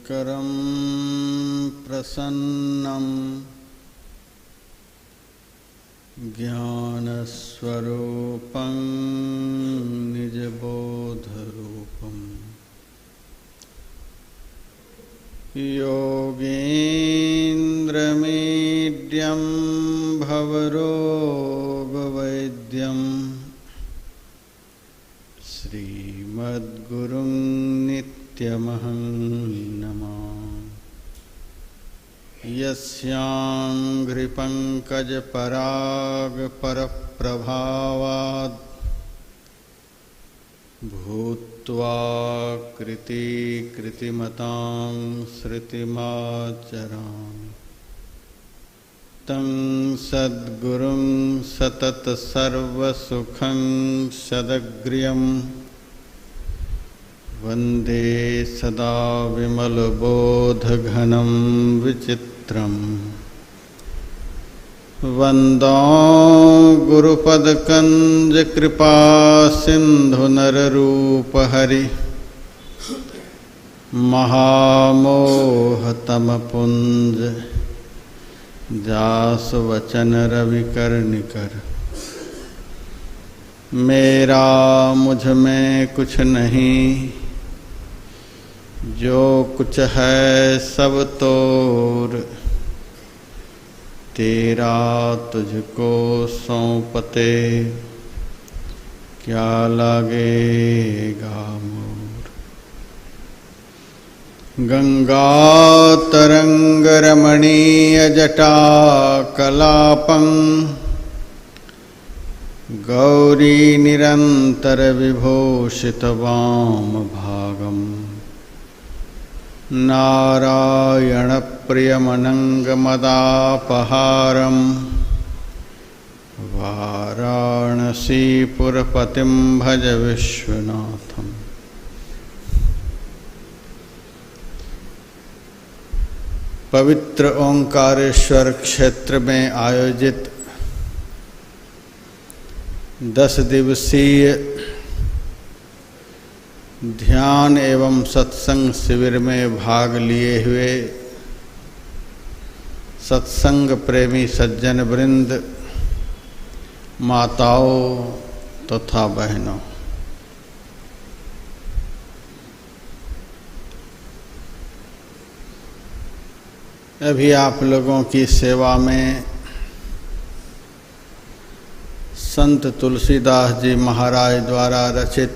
शङ्करं प्रसन्नं ज्ञानस्वरूपं निजबोधरूपं योगीन्द्रमीड्यं भवरोगवैद्यं श्रीमद्गुरुं नित्यमहं नमामि। यस्याङ्घ्रिपङ्कजपरागपरप्रभावात् भूत्वा कृतिमतां श्रुतिमाचरामि तं सद्गुरुं सततसर्वसुखं सदग्र्यं वन्दे सदा विमलबोधघनं विचित्रम्। वन्दे गुरुपदकञ्जकृपासिन्धुनररूपहरि महामोहतमपुञ्ज जासवचनरविकर्णिकर। मेरा मुझ में कुछ नहीं, जो कुछ है सब तोर, तेरा तुझको सौंपते क्या लागेगा मोर। गंगा तरंग रमणीय जटा कलापं गौरी निरंतर विभूषित वाम भागम। नारायण प्रियमनंगमदापहारं वाराणसीपुरपतिं भज विश्वनाथम्। पवित्र ओंकारेश्वर क्षेत्र में आयोजित 10 दिवसीय ध्यान एवं सत्संग शिविर में भाग लिए हुए सत्संग प्रेमी सज्जन वृंद, माताओं तथा बहनों, अभी आप लोगों की सेवा में संत तुलसीदास जी महाराज द्वारा रचित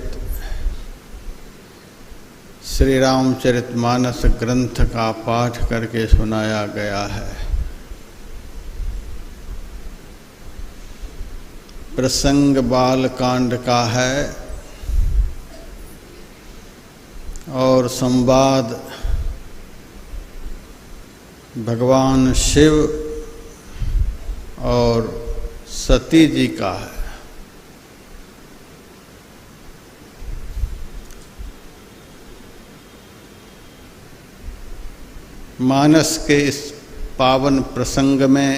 श्री रामचरितमानस ग्रंथ का पाठ करके सुनाया गया है। प्रसंग बालकांड का है और संवाद भगवान शिव और सती जी का है। मानस के इस पावन प्रसंग में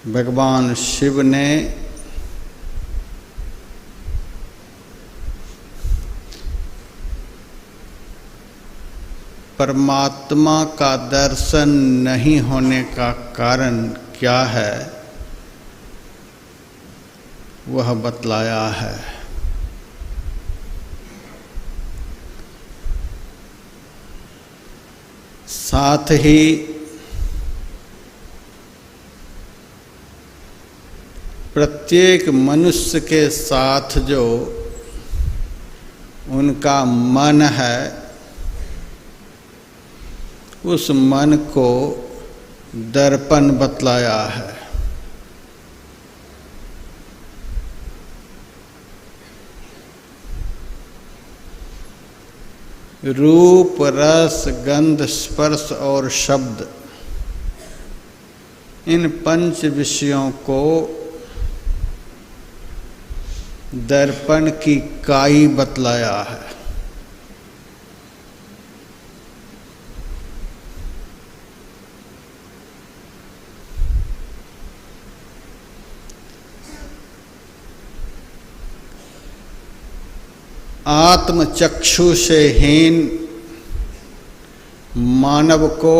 भगवान शिव ने परमात्मा का दर्शन नहीं होने का कारण क्या है वह बतलाया है। साथ ही प्रत्येक मनुष्य के साथ जो उनका मन है, उस मन को दर्पण बतलाया है। रूप, रस, गंध, स्पर्श और शब्द, इन 5 विषयों को दर्पण की काई बतलाया है। आत्मचक्षु से हीन मानव को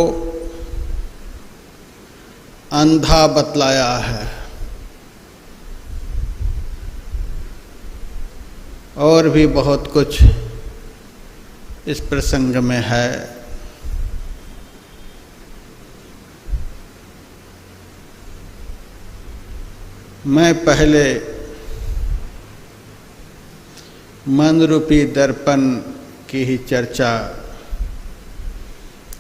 अंधा बतलाया है। और भी बहुत कुछ इस प्रसंग में है। मैं पहले मन रूपी दर्पण की ही चर्चा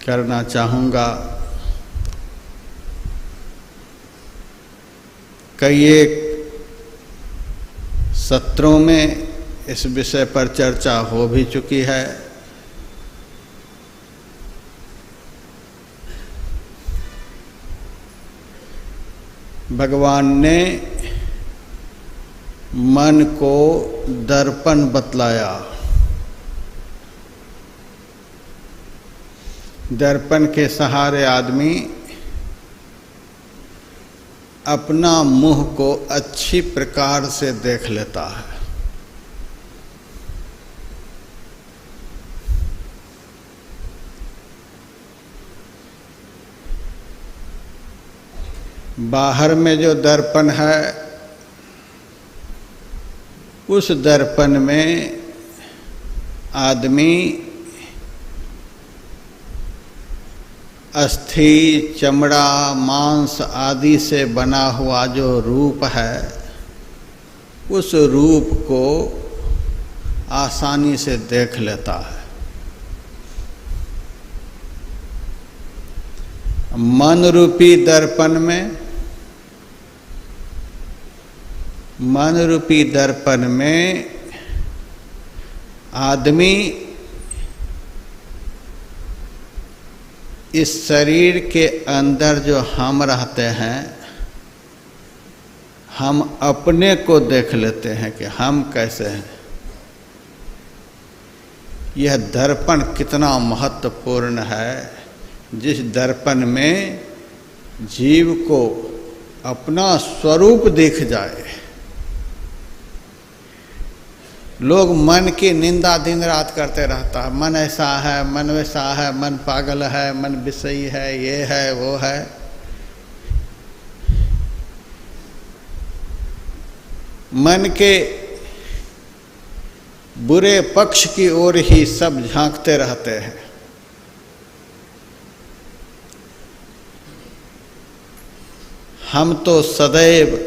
करना चाहूँगा। कई एक सत्रों में इस विषय पर चर्चा हो भी चुकी है। भगवान ने मन को दर्पण बतलाया। दर्पण के सहारे आदमी अपना मुंह को अच्छी प्रकार से देख लेता है। बाहर में जो दर्पण है, उस दर्पण में आदमी अस्थि, चमड़ा, मांस आदि से बना हुआ जो रूप है, उस रूप को आसानी से देख लेता है। मन रूपी दर्पण में, मन रूपी दर्पण में आदमी इस शरीर के अंदर जो हम रहते हैं, हम अपने को देख लेते हैं कि हम कैसे हैं। यह दर्पण कितना महत्वपूर्ण है, जिस दर्पण में जीव को अपना स्वरूप दिख जाए। लोग मन की निंदा दिन रात करते रहता है, मन ऐसा है, मन वैसा है, मन पागल है, मन विषयी है, ये है वो है। मन के बुरे पक्ष की ओर ही सब झांकते रहते हैं। हम तो सदैव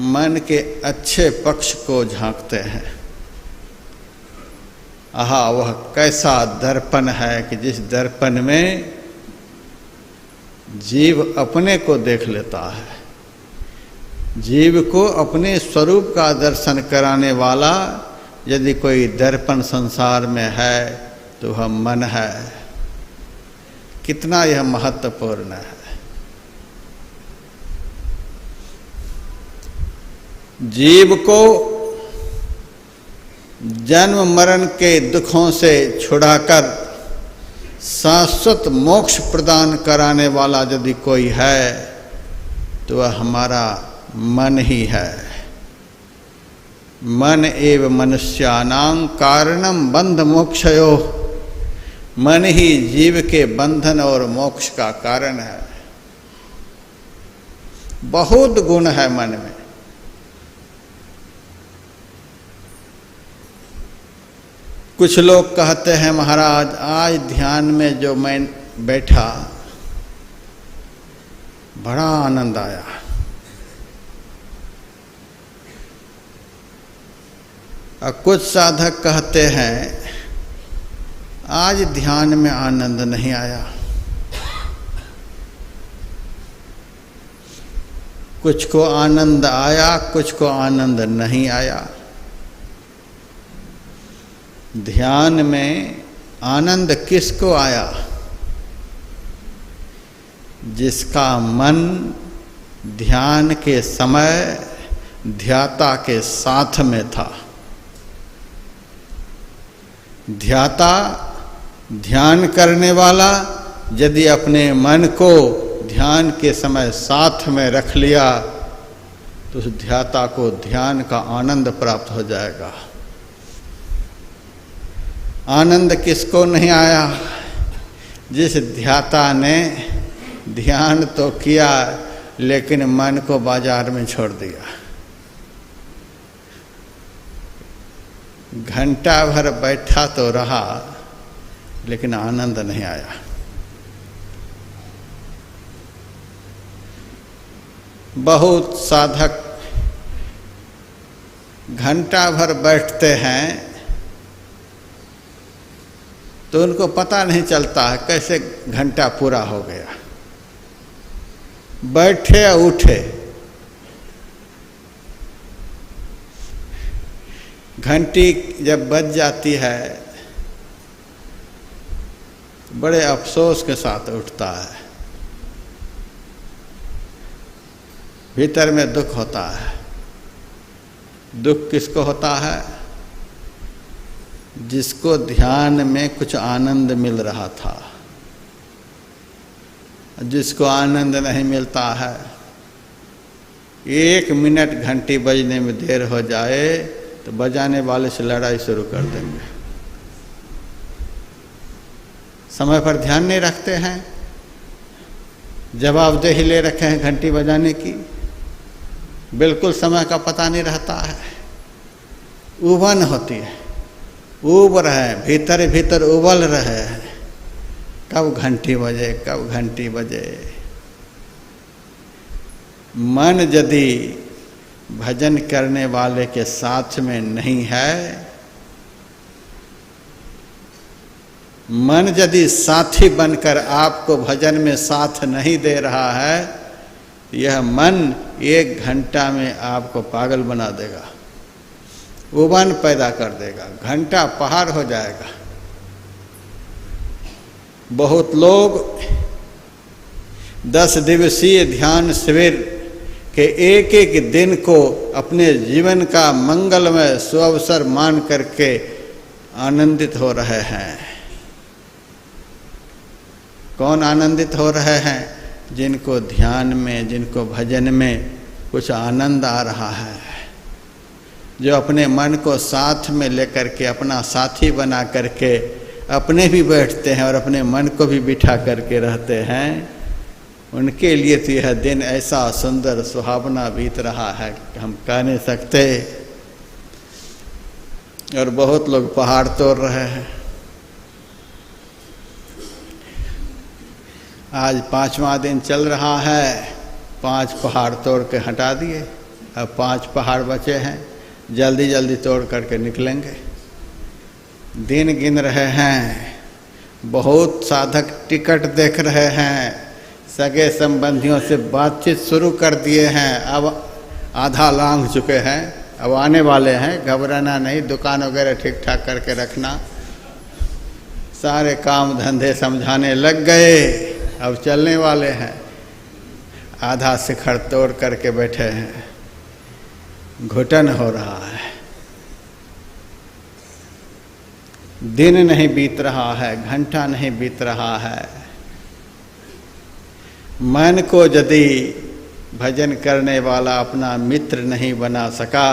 मन के अच्छे पक्ष को झांकते हैं। आहा, वह कैसा दर्पण है कि जिस दर्पण में जीव अपने को देख लेता है। जीव को अपने स्वरूप का दर्शन कराने वाला यदि कोई दर्पण संसार में है तो वह मन है। कितना यह महत्वपूर्ण है। जीव को जन्म मरण के दुखों से छुड़ाकर शाश्वत मोक्ष प्रदान कराने वाला यदि कोई है तो वह हमारा मन ही है। मन एव मनुष्यानां कारणम बंध मोक्षयो। मन ही जीव के बंधन और मोक्ष का कारण है। बहुत गुण है मन में। कुछ लोग कहते हैं, महाराज आज ध्यान में जो मैं बैठा बड़ा आनंद आया। और कुछ साधक कहते हैं आज ध्यान में आनंद नहीं आया। कुछ को आनंद आया, कुछ को आनंद नहीं आया। ध्यान में आनंद किसको आया? जिसका मन ध्यान के समय ध्याता के साथ में था। ध्याता, ध्यान करने वाला यदि अपने मन को ध्यान के समय साथ में रख लिया तो उस ध्याता को ध्यान का आनंद प्राप्त हो जाएगा। आनंद किसको नहीं आया? जिस ध्याता ने ध्यान तो किया लेकिन मन को बाजार में छोड़ दिया। घंटा भर बैठा तो रहा लेकिन आनंद नहीं आया। बहुत साधक घंटा भर बैठते हैं तो उनको पता नहीं चलता है कैसे घंटा पूरा हो गया। बैठे उठे, घंटी जब बज जाती है बड़े अफसोस के साथ उठता है। भीतर में दुख होता है। दुख किसको होता है? जिसको ध्यान में कुछ आनंद मिल रहा था। जिसको आनंद नहीं मिलता है, 1 मिनट घंटी बजने में देर हो जाए तो बजाने वाले से लड़ाई शुरू कर देंगे। समय पर ध्यान नहीं रखते हैं, जवाबदेही ले रखे हैं घंटी बजाने की, बिल्कुल समय का पता नहीं रहता है। उबन होती है, उब रहे भीतर भीतर उबल रहे हैं, कब घंटी बजे कब घंटी बजे। मन यदि भजन करने वाले के साथ में नहीं है, मन यदि साथी बनकर आपको भजन में साथ नहीं दे रहा है, यह मन 1 घंटा में आपको पागल बना देगा, उबन पैदा कर देगा, घंटा पहाड़ हो जाएगा। बहुत लोग 10 दिवसीय ध्यान शिविर के एक दिन को अपने जीवन का मंगलमय सुअवसर मान करके आनंदित हो रहे हैं। कौन आनंदित हो रहे हैं? जिनको ध्यान में, जिनको भजन में कुछ आनंद आ रहा है, जो अपने मन को साथ में लेकर के अपना साथी बना करके अपने भी बैठते हैं और अपने मन को भी बिठा करके रहते हैं, उनके लिए तो यह दिन ऐसा सुंदर सुहावना बीत रहा है कि हम कह नहीं सकते। और बहुत लोग पहाड़ तोड़ रहे हैं। आज 5वां दिन चल रहा है, 5 पहाड़ तोड़ के हटा दिए, अब 5 पहाड़ बचे हैं, जल्दी जल्दी तोड़ करके निकलेंगे। दिन गिन रहे हैं, बहुत साधक टिकट देख रहे हैं, सगे संबंधियों से बातचीत शुरू कर दिए हैं, अब आधा लांघ चुके हैं, अब आने वाले हैं, घबराना नहीं, दुकान वगैरह ठीक ठाक करके रखना। सारे काम धंधे समझाने लग गए, अब चलने वाले हैं, आधा शिखर तोड़ करके बैठे हैं, घुटन हो रहा है। दिन नहीं बीत रहा है, घंटा नहीं बीत रहा है। मन को यदि भजन करने वाला अपना मित्र नहीं बना सका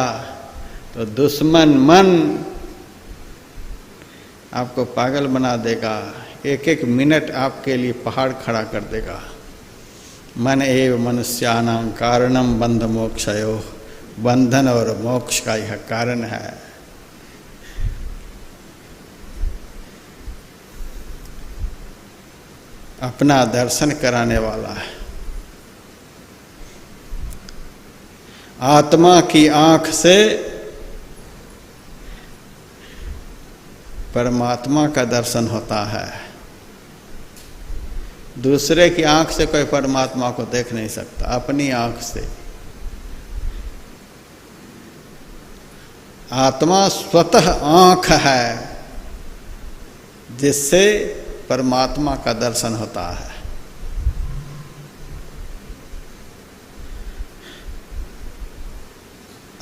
तो दुश्मन मन आपको पागल बना देगा, 1 मिनट आपके लिए पहाड़ खड़ा कर देगा। मन एव मनुष्यानां कारणम बंध मोक्षयो, बंधन और मोक्ष का यह कारण है। अपना दर्शन कराने वाला है। आत्मा की आंख से परमात्मा का दर्शन होता है। दूसरे की आंख से कोई परमात्मा को देख नहीं सकता, अपनी आंख से। आत्मा स्वतः आंख है जिससे परमात्मा का दर्शन होता है।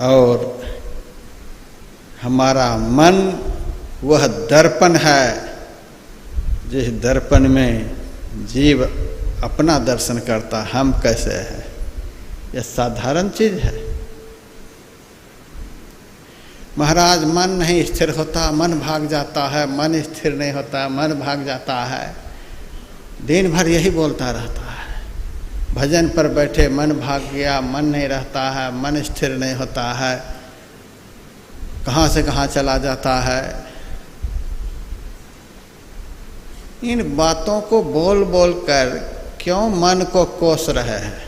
और हमारा मन वह दर्पण है जिस दर्पण में जीव अपना दर्शन करता, हम कैसे हैं। यह साधारण चीज है। महाराज मन नहीं स्थिर होता, मन भाग जाता है, मन स्थिर नहीं होता, मन भाग जाता है। दिन भर यही बोलता रहता है। भजन पर बैठे मन भाग गया, मन नहीं रहता है, मन स्थिर नहीं होता है, कहाँ से कहाँ चला जाता है। इन बातों को बोल बोल कर क्यों मन को कोस रहे हैं?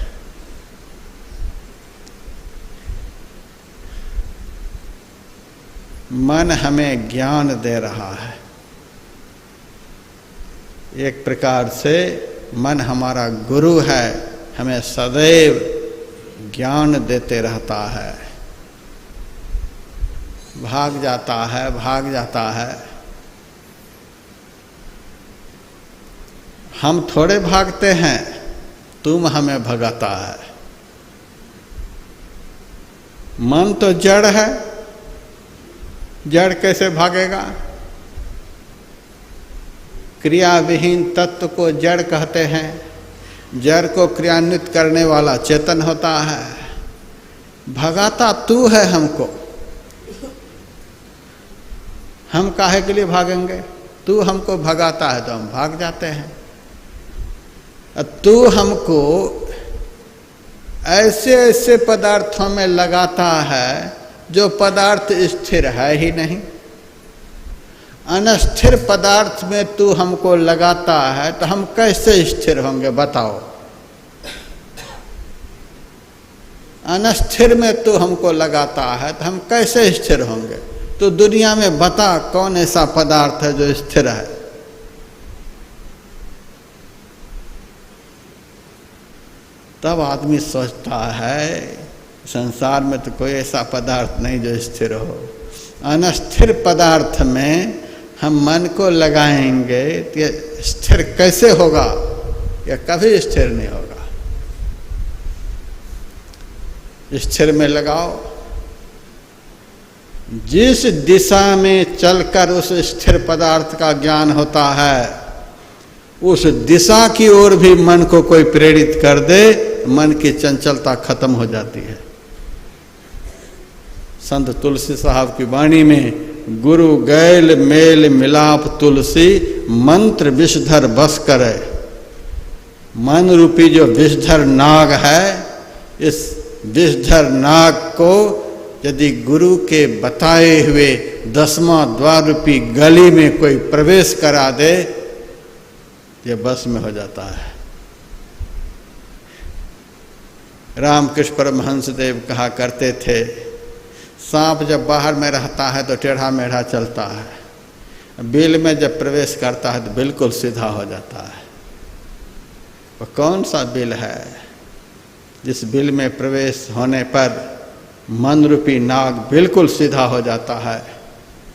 मन हमें ज्ञान दे रहा है। एक प्रकार से मन हमारा गुरु है, हमें सदैव ज्ञान देते रहता है। भाग जाता है, भाग जाता है। हम थोड़े भागते हैं, तुम हमें भगाता है। मन तो जड़ है, जड़ कैसे भागेगा? क्रिया विहीन तत्व को जड़ कहते हैं। जड़ को क्रियान्वित करने वाला चेतन होता है। भगाता तू है हमको। हम काहे के लिए भागेंगे? तू हमको भगाता है तो हम भाग जाते हैं। तू हमको ऐसे ऐसे पदार्थों में लगाता है जो पदार्थ स्थिर है ही नहीं। अनस्थिर पदार्थ में तू हमको लगाता है तो हम कैसे स्थिर होंगे बताओ? अनस्थिर में तू हमको लगाता है तो हम कैसे स्थिर होंगे? तो दुनिया में बता कौन ऐसा पदार्थ है जो स्थिर है? तब आदमी सोचता है संसार में तो कोई ऐसा पदार्थ नहीं जो स्थिर हो। अनस्थिर पदार्थ में हम मन को लगाएंगे तो ये स्थिर कैसे होगा? यह कभी स्थिर नहीं होगा। स्थिर में लगाओ। जिस दिशा में चलकर उस स्थिर पदार्थ का ज्ञान होता है, उस दिशा की ओर भी मन को कोई प्रेरित कर दे, मन की चंचलता खत्म हो जाती है। संत तुलसी साहब की वाणी में गुरु गैल मेल मिलाप तुलसी मंत्र विषधर बस करे। मन रूपी जो विषधर नाग है, इस विषधर नाग को यदि गुरु के बताए हुए 10वां द्वार रूपी गली में कोई प्रवेश करा दे, ये बस में हो जाता है। रामकृष्ण परमहंस देव कहा करते थे, सांप जब बाहर में रहता है तो टेढ़ा मेढ़ा चलता है, बिल में जब प्रवेश करता है तो बिल्कुल सीधा हो जाता है। वो कौन सा बिल है जिस बिल में प्रवेश होने पर मन रूपी नाग बिल्कुल सीधा हो जाता है,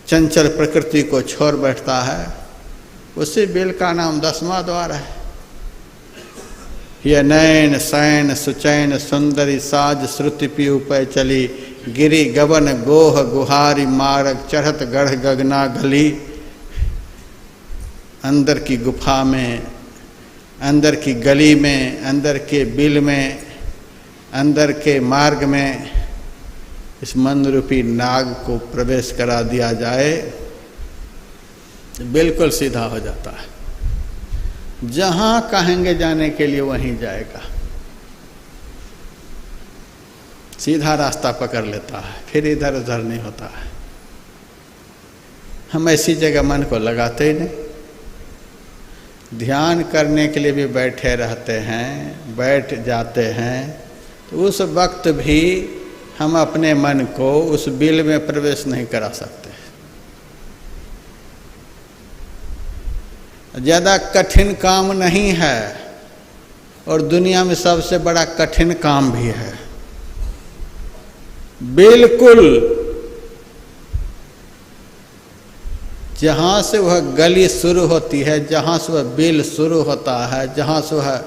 चंचल प्रकृति को छोड़ बैठता है? उसी बिल का नाम 10वां द्वार है। ये नैन सैन सुचैन सुंदरी साज श्रुति पीऊ पै चली, गिरी गवन गोह गुहारी मार्ग चढ़त गढ़ गगना गली। अंदर की गुफा में, अंदर की गली में, अंदर के बिल में, अंदर के मार्ग में इस मन रूपी नाग को प्रवेश करा दिया जाए, बिल्कुल सीधा हो जाता है। जहां कहेंगे जाने के लिए वहीं जाएगा, सीधा रास्ता पकड़ लेता है, फिर इधर उधर नहीं होता है। हम ऐसी जगह मन को लगाते ही नहीं। ध्यान करने के लिए भी बैठे रहते हैं, बैठ जाते हैं, तो उस वक्त भी हम अपने मन को उस बिल में प्रवेश नहीं करा सकते। ज़्यादा कठिन काम नहीं है, और दुनिया में सबसे बड़ा कठिन काम भी है। बिल्कुल जहाँ से वह गली शुरू होती है, जहाँ से वह बिल शुरू होता है, जहाँ से वह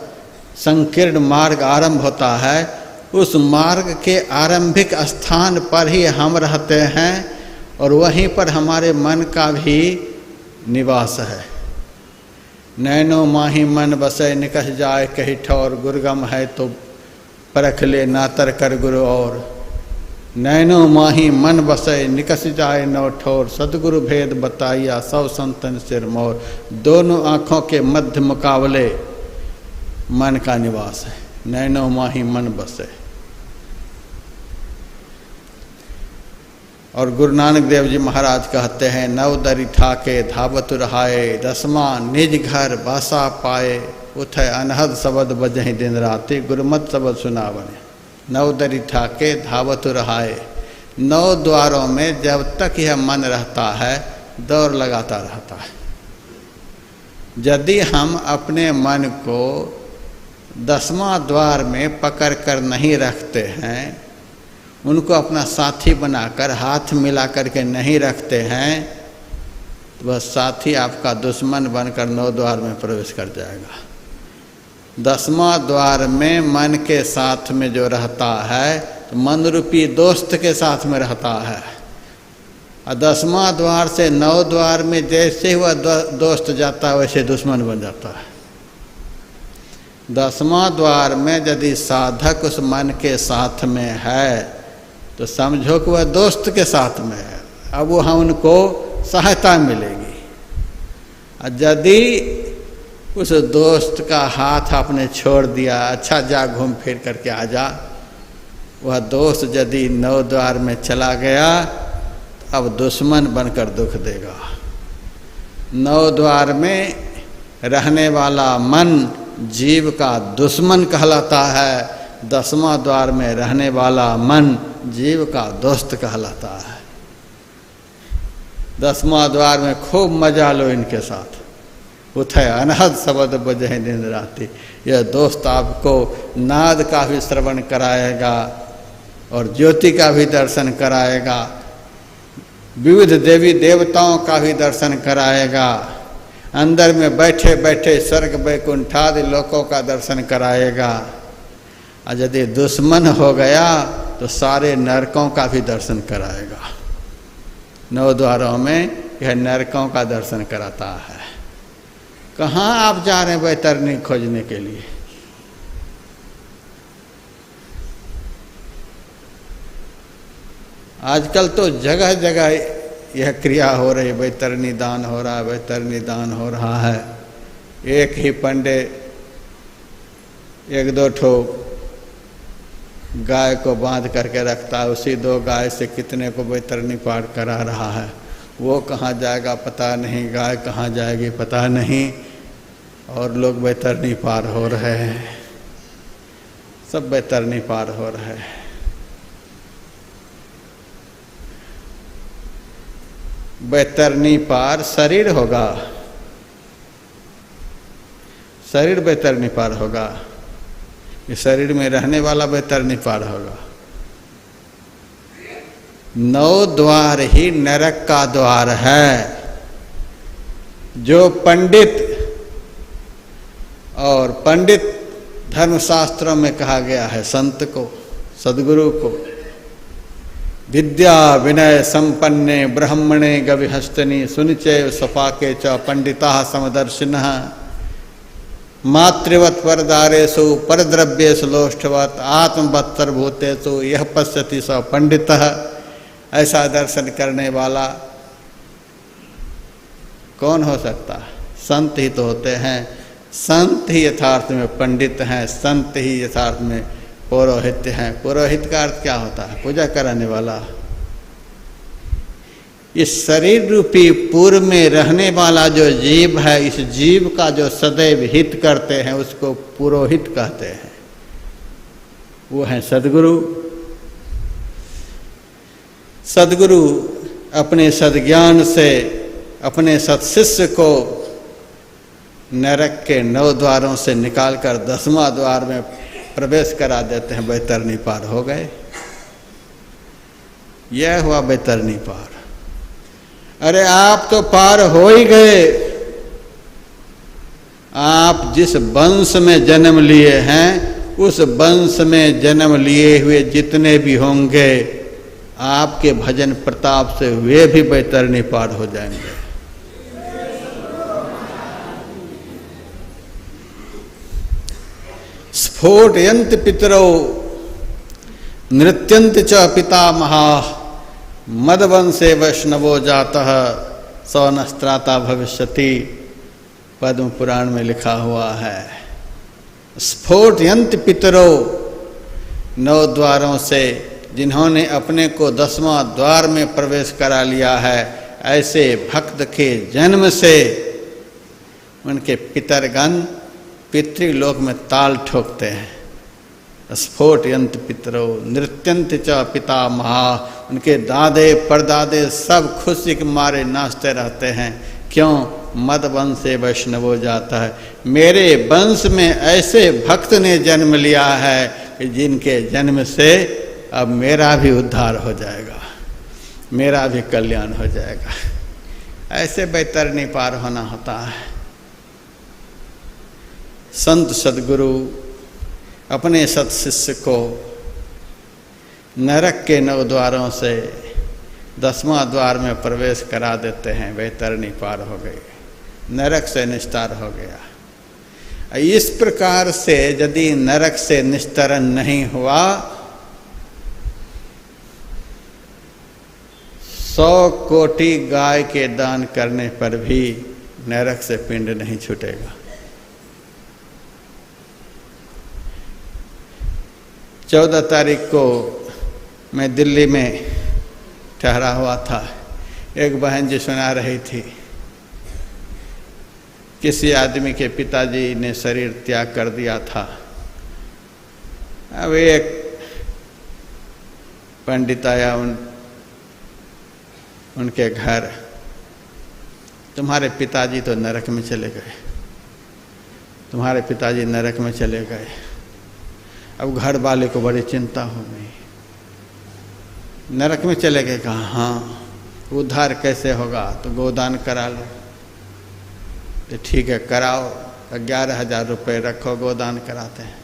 संकीर्ण मार्ग आरंभ होता है, उस मार्ग के आरंभिक स्थान पर ही हम रहते हैं, और वहीं पर हमारे मन का भी निवास है। नैनो माही मन बसे निकस जाए कही ठौर, गुरगम है तो परख ले नातर कर गुरु और। नैनो माही मन बसे निकस जाए नौ ठोर, सदगुरु भेद बताइया सब संतन सिर मोर। दोनों आँखों के मध्य मुकाबले मन का निवास है, नैनो माही मन बसे। और गुरु नानक देव जी महाराज कहते हैं, नव दरी ठाके धावत रहाए, दसवां निज घर बासा पाए, उठे अनहद शब्द बजहि दिन राति, गुरुमत शब्द सुनावने। नव दरी ठाके धावत रहाए, 9 द्वारों में जब तक यह मन रहता है दौड़ लगाता रहता है। यदि हम अपने मन को 10वां द्वार में पकड़ कर नहीं रखते हैं, उनको अपना साथी बनाकर हाथ मिला करके नहीं रखते हैं, तो वह साथी आपका दुश्मन बनकर 9 द्वार में प्रवेश कर जाएगा। 10वां द्वार में मन के साथ में जो रहता है तो मन रूपी दोस्त के साथ में रहता है, और 10वां द्वार से 9 द्वार में जैसे ही वह दोस्त जाता है वैसे दुश्मन बन जाता है। 10वां द्वार में यदि साधक उस मन के साथ में है तो समझो कि वह दोस्त के साथ में है, अब वहाँ उनको सहायता मिलेगी। और यदि उस दोस्त का हाथ आपने छोड़ दिया, अच्छा जा घूम फिर करके आ जा, वह दोस्त यदि 9 द्वार में चला गया तो अब दुश्मन बनकर दुख देगा। 9 द्वार में रहने वाला मन जीव का दुश्मन कहलाता है, 10वां द्वार में रहने वाला मन जीव का दोस्त कहलाता है। 10वां द्वार में खूब मजा लो इनके साथ, उठे अनहद शब्द बजहि दिन राति। यह दोस्त आपको नाद का भी श्रवण कराएगा और ज्योति का भी दर्शन कराएगा, विविध देवी देवताओं का भी दर्शन कराएगा, अंदर में बैठे बैठे स्वर्ग वैकुंठादि लोकों का दर्शन कराएगा। और यदि दुश्मन हो गया तो सारे नरकों का भी दर्शन कराएगा। 9 द्वारों में यह नरकों का दर्शन कराता है। कहाँ आप जा रहे हैं बैतरनी खोजने के लिए? आजकल तो जगह जगह यह क्रिया हो रही, बैतरनी दान हो रहा है, बैतरनी दान हो रहा है। एक ही पंडे 1-2 ठो गाय को बांध करके रखता है, उसी 2 गाय से कितने को बैतरनी पार करा रहा है। वो कहाँ जाएगा पता नहीं, गाय कहाँ जाएगी पता नहीं, और लोग बैतरनी पार हो रहे हैं, सब बैतरनी पार हो रहे हैं। बैतरनी पार शरीर होगा, शरीर बैतरनी पार होगा, ये शरीर में रहने वाला बैतरनी पार होगा। 9 द्वार ही नरक का द्वार है। जो पंडित, और पंडित धर्मशास्त्रों में कहा गया है संत को, सदगुरु को, विद्या विनय संपन्ने ब्रह्मणे गविहस्तनी सुनिचैव सपाके च पंडिता समदर्शिनः, मातृवत् परदारेषु परद्रव्येषु लोष्ठवत् आत्मवत् भूतेषु यह पश्यति स पंडितः। ऐसा दर्शन करने वाला कौन हो सकता है? संत ही तो होते हैं। संत ही यथार्थ में पंडित हैं, संत ही यथार्थ में पुरोहित हैं। पुरोहित का अर्थ क्या होता है? पूजा कराने वाला। इस शरीर रूपी पूर्व में रहने वाला जो जीव है, इस जीव का जो सदैव हित करते हैं उसको पुरोहित कहते हैं। वो हैं सदगुरु। सदगुरु अपने सद्ज्ञान से अपने सत्शिष्य को नरक के 9 द्वारों से निकालकर 10वां द्वार में प्रवेश करा देते हैं। बैतरनी पार हो गए। यह हुआ बैतरनी पार। अरे आप तो पार हो ही गए। आप जिस वंश में जन्म लिए हैं, उस वंश में जन्म लिए हुए जितने भी होंगे, आपके भजन प्रताप से वे भी बैतरनी पार हो जाएंगे। स्फोटयन्त पितरो नृत्यंत च पितामहाः मदवंशे वैष्णवो जातः सौनस्त्राता भविष्यति, पद्म पुराण में लिखा हुआ है। स्फोटयंत पितरो, 9 द्वारों से जिन्होंने अपने को 10वां द्वार में प्रवेश करा लिया है, ऐसे भक्त के जन्म से उनके पितरगण पितृलोक में ताल ठोकते हैं। स्फोटयंत पितरो नृत्यंत च पितामहाः, उनके दादे परदादे सब खुशी के मारे नाचते रहते हैं। क्यों? मद वंश से वैष्णवो जाता है, मेरे वंश में ऐसे भक्त ने जन्म लिया है कि जिनके जन्म से अब मेरा भी उद्धार हो जाएगा, मेरा भी कल्याण हो जाएगा। ऐसे बैतरनी पार होना होता है। संत सद्गुरु अपने सत्शिष्य को नरक के 9 द्वारों से 10वां द्वार में प्रवेश करा देते हैं। बैतरनी पार हो गई, नरक से निस्तार हो गया। इस प्रकार से यदि नरक से निस्तारण नहीं हुआ, 100 कोटि गाय के दान करने पर भी नरक से पिंड नहीं छूटेगा। 14 तारीख को मैं दिल्ली में ठहरा हुआ था। एक बहन जी सुना रही थी, किसी आदमी के पिताजी ने शरीर त्याग कर दिया था। अब एक पंडित आया उनके घर, तुम्हारे पिताजी तो नरक में चले गए, तुम्हारे पिताजी नरक में चले गए। अब घर वाले को बड़ी चिंता हो गई, नरक में चले गए। कहा हाँ, उद्धार कैसे होगा? तो गोदान करा लो। तो ठीक है कराओ, 11,000 रुपये रखो, गोदान कराते हैं।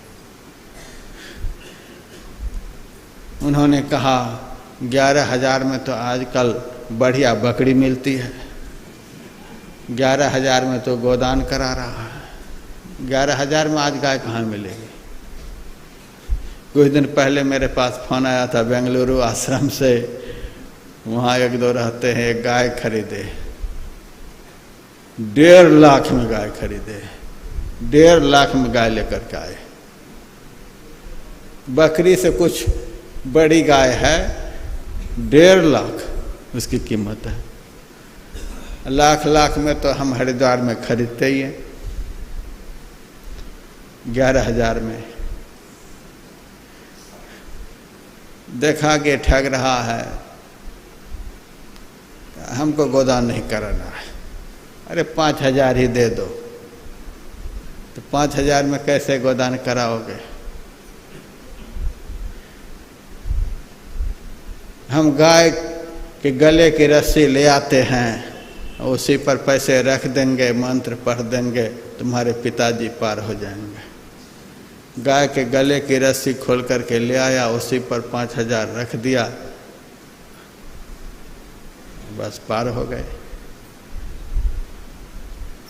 उन्होंने कहा 11,000 में तो आजकल बढ़िया बकरी मिलती है, 11,000 में तो गोदान करा रहा है, 11,000 में आज गाय कहाँ मिलेगी? कुछ दिन पहले मेरे पास फोन आया था बेंगलुरु आश्रम से, वहाँ 1-2 रहते हैं, एक गाय खरीदे, 1.5 लाख में गाय खरीदे, 1.5 लाख में गाय लेकर के आए। बकरी से कुछ बड़ी गाय है, 1.5 लाख उसकी कीमत है। लाख में तो हम हरिद्वार में खरीदते ही हैं, 11,000 में। देखा कि ठग रहा है, हमको गोदान नहीं कराना है। अरे 5,000 ही दे दो। तो 5,000 में कैसे गोदान कराओगे? हम गाय के गले की रस्सी ले आते हैं, उसी पर पैसे रख देंगे, मंत्र पढ़ देंगे, तुम्हारे पिताजी पार हो जाएंगे। गाय के गले की रस्सी खोल करके ले आया, उसी पर 5,000 रख दिया, बस पार हो गए।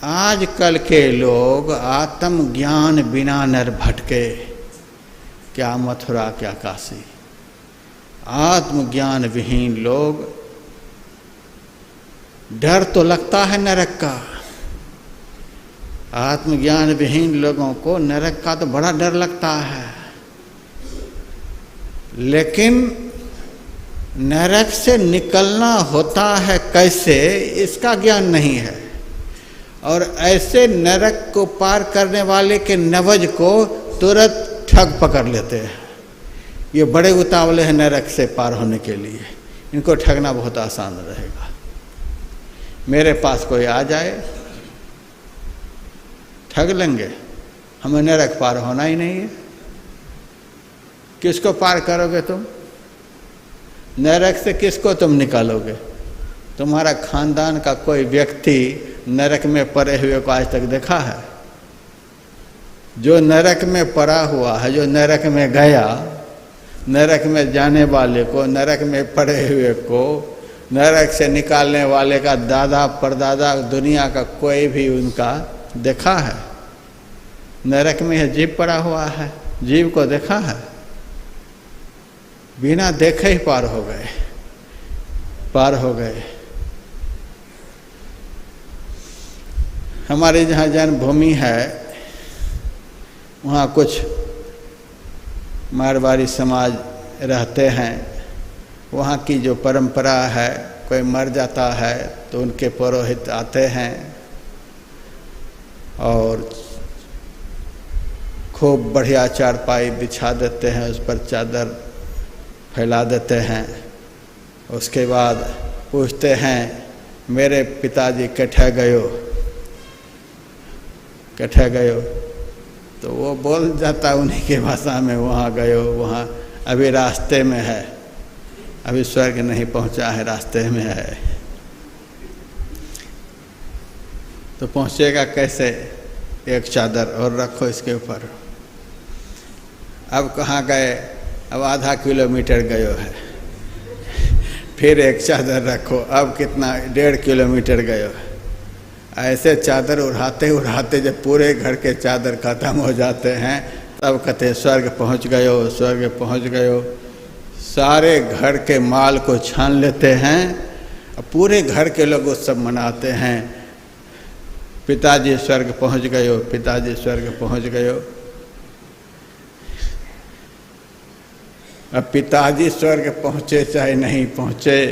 आजकल के लोग आत्मज्ञान बिना नर भटके, क्या मथुरा क्या काशी। आत्मज्ञान विहीन लोग, डर तो लगता है नरक का। आत्मज्ञान विहीन लोगों को नरक का तो बड़ा डर लगता है, लेकिन नरक से निकलना होता है कैसे, इसका ज्ञान नहीं है। और ऐसे नरक को पार करने वाले के नवज को तुरंत ठग पकड़ लेते हैं। ये बड़े उतावले हैं नरक से पार होने के लिए, इनको ठगना बहुत आसान रहेगा। मेरे पास कोई आ जाए, ठग लेंगे, हमें नरक पार होना ही नहीं है। किसको पार करोगे तुम? नरक से किसको तुम निकालोगे? तुम्हारा खानदान का कोई व्यक्ति नरक में पड़े हुए को आज तक देखा है? जो नरक में पड़ा हुआ है, जो नरक में गया, नरक में जाने वाले को, नरक में पड़े हुए को, नरक से निकालने वाले का दादा परदादा दुनिया का कोई भी उनका देखा है? नरक में यह जीव पड़ा हुआ है, जीव को देखा है? बिना देखे ही पार हो गए, पार हो गए। हमारे जहाँ जन्मभूमि है वहाँ कुछ मारवाड़ी समाज रहते हैं। वहाँ की जो परंपरा है, कोई मर जाता है तो उनके पुरोहित आते हैं और खूब बढ़िया चारपाई बिछा देते हैं, उस पर चादर फैला देते हैं। उसके बाद पूछते हैं मेरे पिताजी कठे गयो, कठे गयो, तो वो बोल जाता उन्हीं के भाषा में, वहाँ गयो, वहाँ अभी रास्ते में है, अभी स्वर्ग नहीं पहुँचा है, रास्ते में है। तो पहुँचेगा कैसे? एक चादर और रखो इसके ऊपर। अब कहाँ गए? अब आधा किलोमीटर गयो है, फिर एक चादर रखो, अब कितना? 1.5 किलोमीटर गयो है। ऐसे चादर उड़ाते उड़ाते जब पूरे घर के चादर खत्म हो जाते हैं तब कहते स्वर्ग पहुंच गयो, स्वर्ग पहुंच गयो। सारे घर के माल को छान लेते हैं और पूरे घर के लोग उत्सव मनाते हैं, पिताजी स्वर्ग पहुंच गयो, पिताजी स्वर्ग पहुंच गयो। अब पिताजी स्वर्ग पहुँचे चाहे नहीं पहुँचे,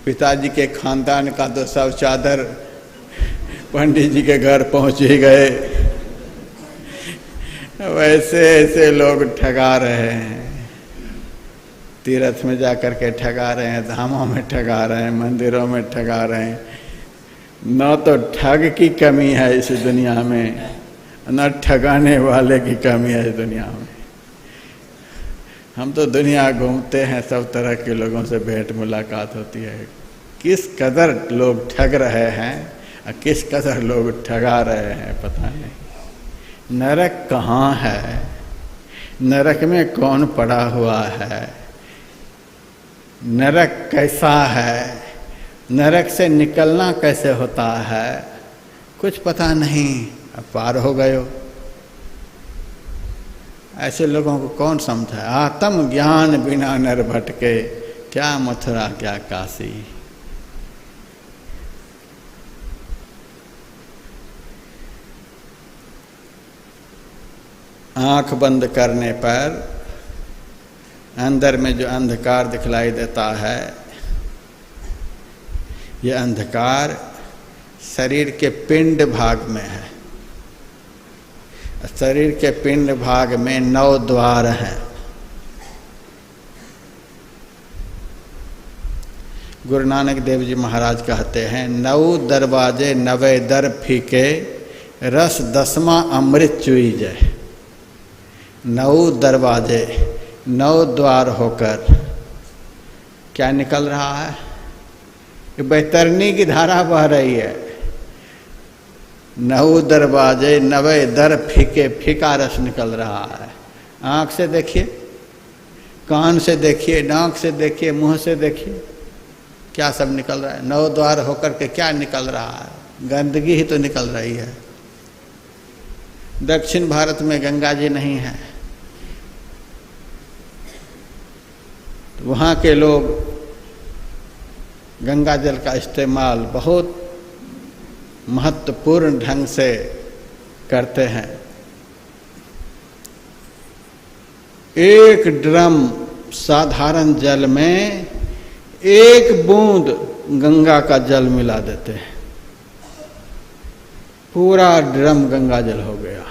पिताजी के खानदान का तो सब चादर पंडित जी के घर पहुँच ही गए। वैसे ऐसे लोग ठगा रहे हैं, तीर्थ में जाकर के ठगा रहे हैं, धामों में ठगा रहे हैं, मंदिरों में ठगा रहे हैं। न तो ठग की कमी है इस दुनिया में, न ठगाने वाले की कमी है इस दुनिया में। हम तो दुनिया घूमते हैं, सब तरह के लोगों से भेंट मुलाकात होती है। किस कदर लोग ठग रहे हैं और किस कदर लोग ठगा रहे हैं पता नहीं। नरक कहाँ है? नरक में कौन पड़ा हुआ है? नरक कैसा है? नरक से निकलना कैसे होता है? कुछ पता नहीं। अब पार हो गए। ऐसे लोगों को कौन समझाए? आत्म ज्ञान बिना नर भटके, क्या मथुरा क्या काशी। आंख बंद करने पर अंदर में जो अंधकार दिखलाई देता है, ये अंधकार शरीर के पिंड भाग में है। शरीर के पिंड भाग में 9 द्वार हैं। गुरु नानक देव जी महाराज कहते हैं 9 दरवाजे 9 दर फीके, रस 10वां अमृत चुई जाए। 9 दरवाजे 9 द्वार होकर क्या निकल रहा है? कि बैतरनी की धारा बह रही है। 9 दरवाजे 9 दर फीके, फीका रस निकल रहा है। आँख से देखिए, कान से देखिए, नाक से देखिए, मुंह से देखिए, क्या सब निकल रहा है। 9 द्वार होकर के क्या निकल रहा है? गंदगी ही तो निकल रही है। दक्षिण भारत में गंगा जी नहीं है, तो वहाँ के लोग गंगा जल का इस्तेमाल बहुत महत्वपूर्ण ढंग से करते हैं। 1 ड्रम साधारण जल में 1 बूंद गंगा का जल मिला देते हैं, पूरा ड्रम गंगा जल हो गया।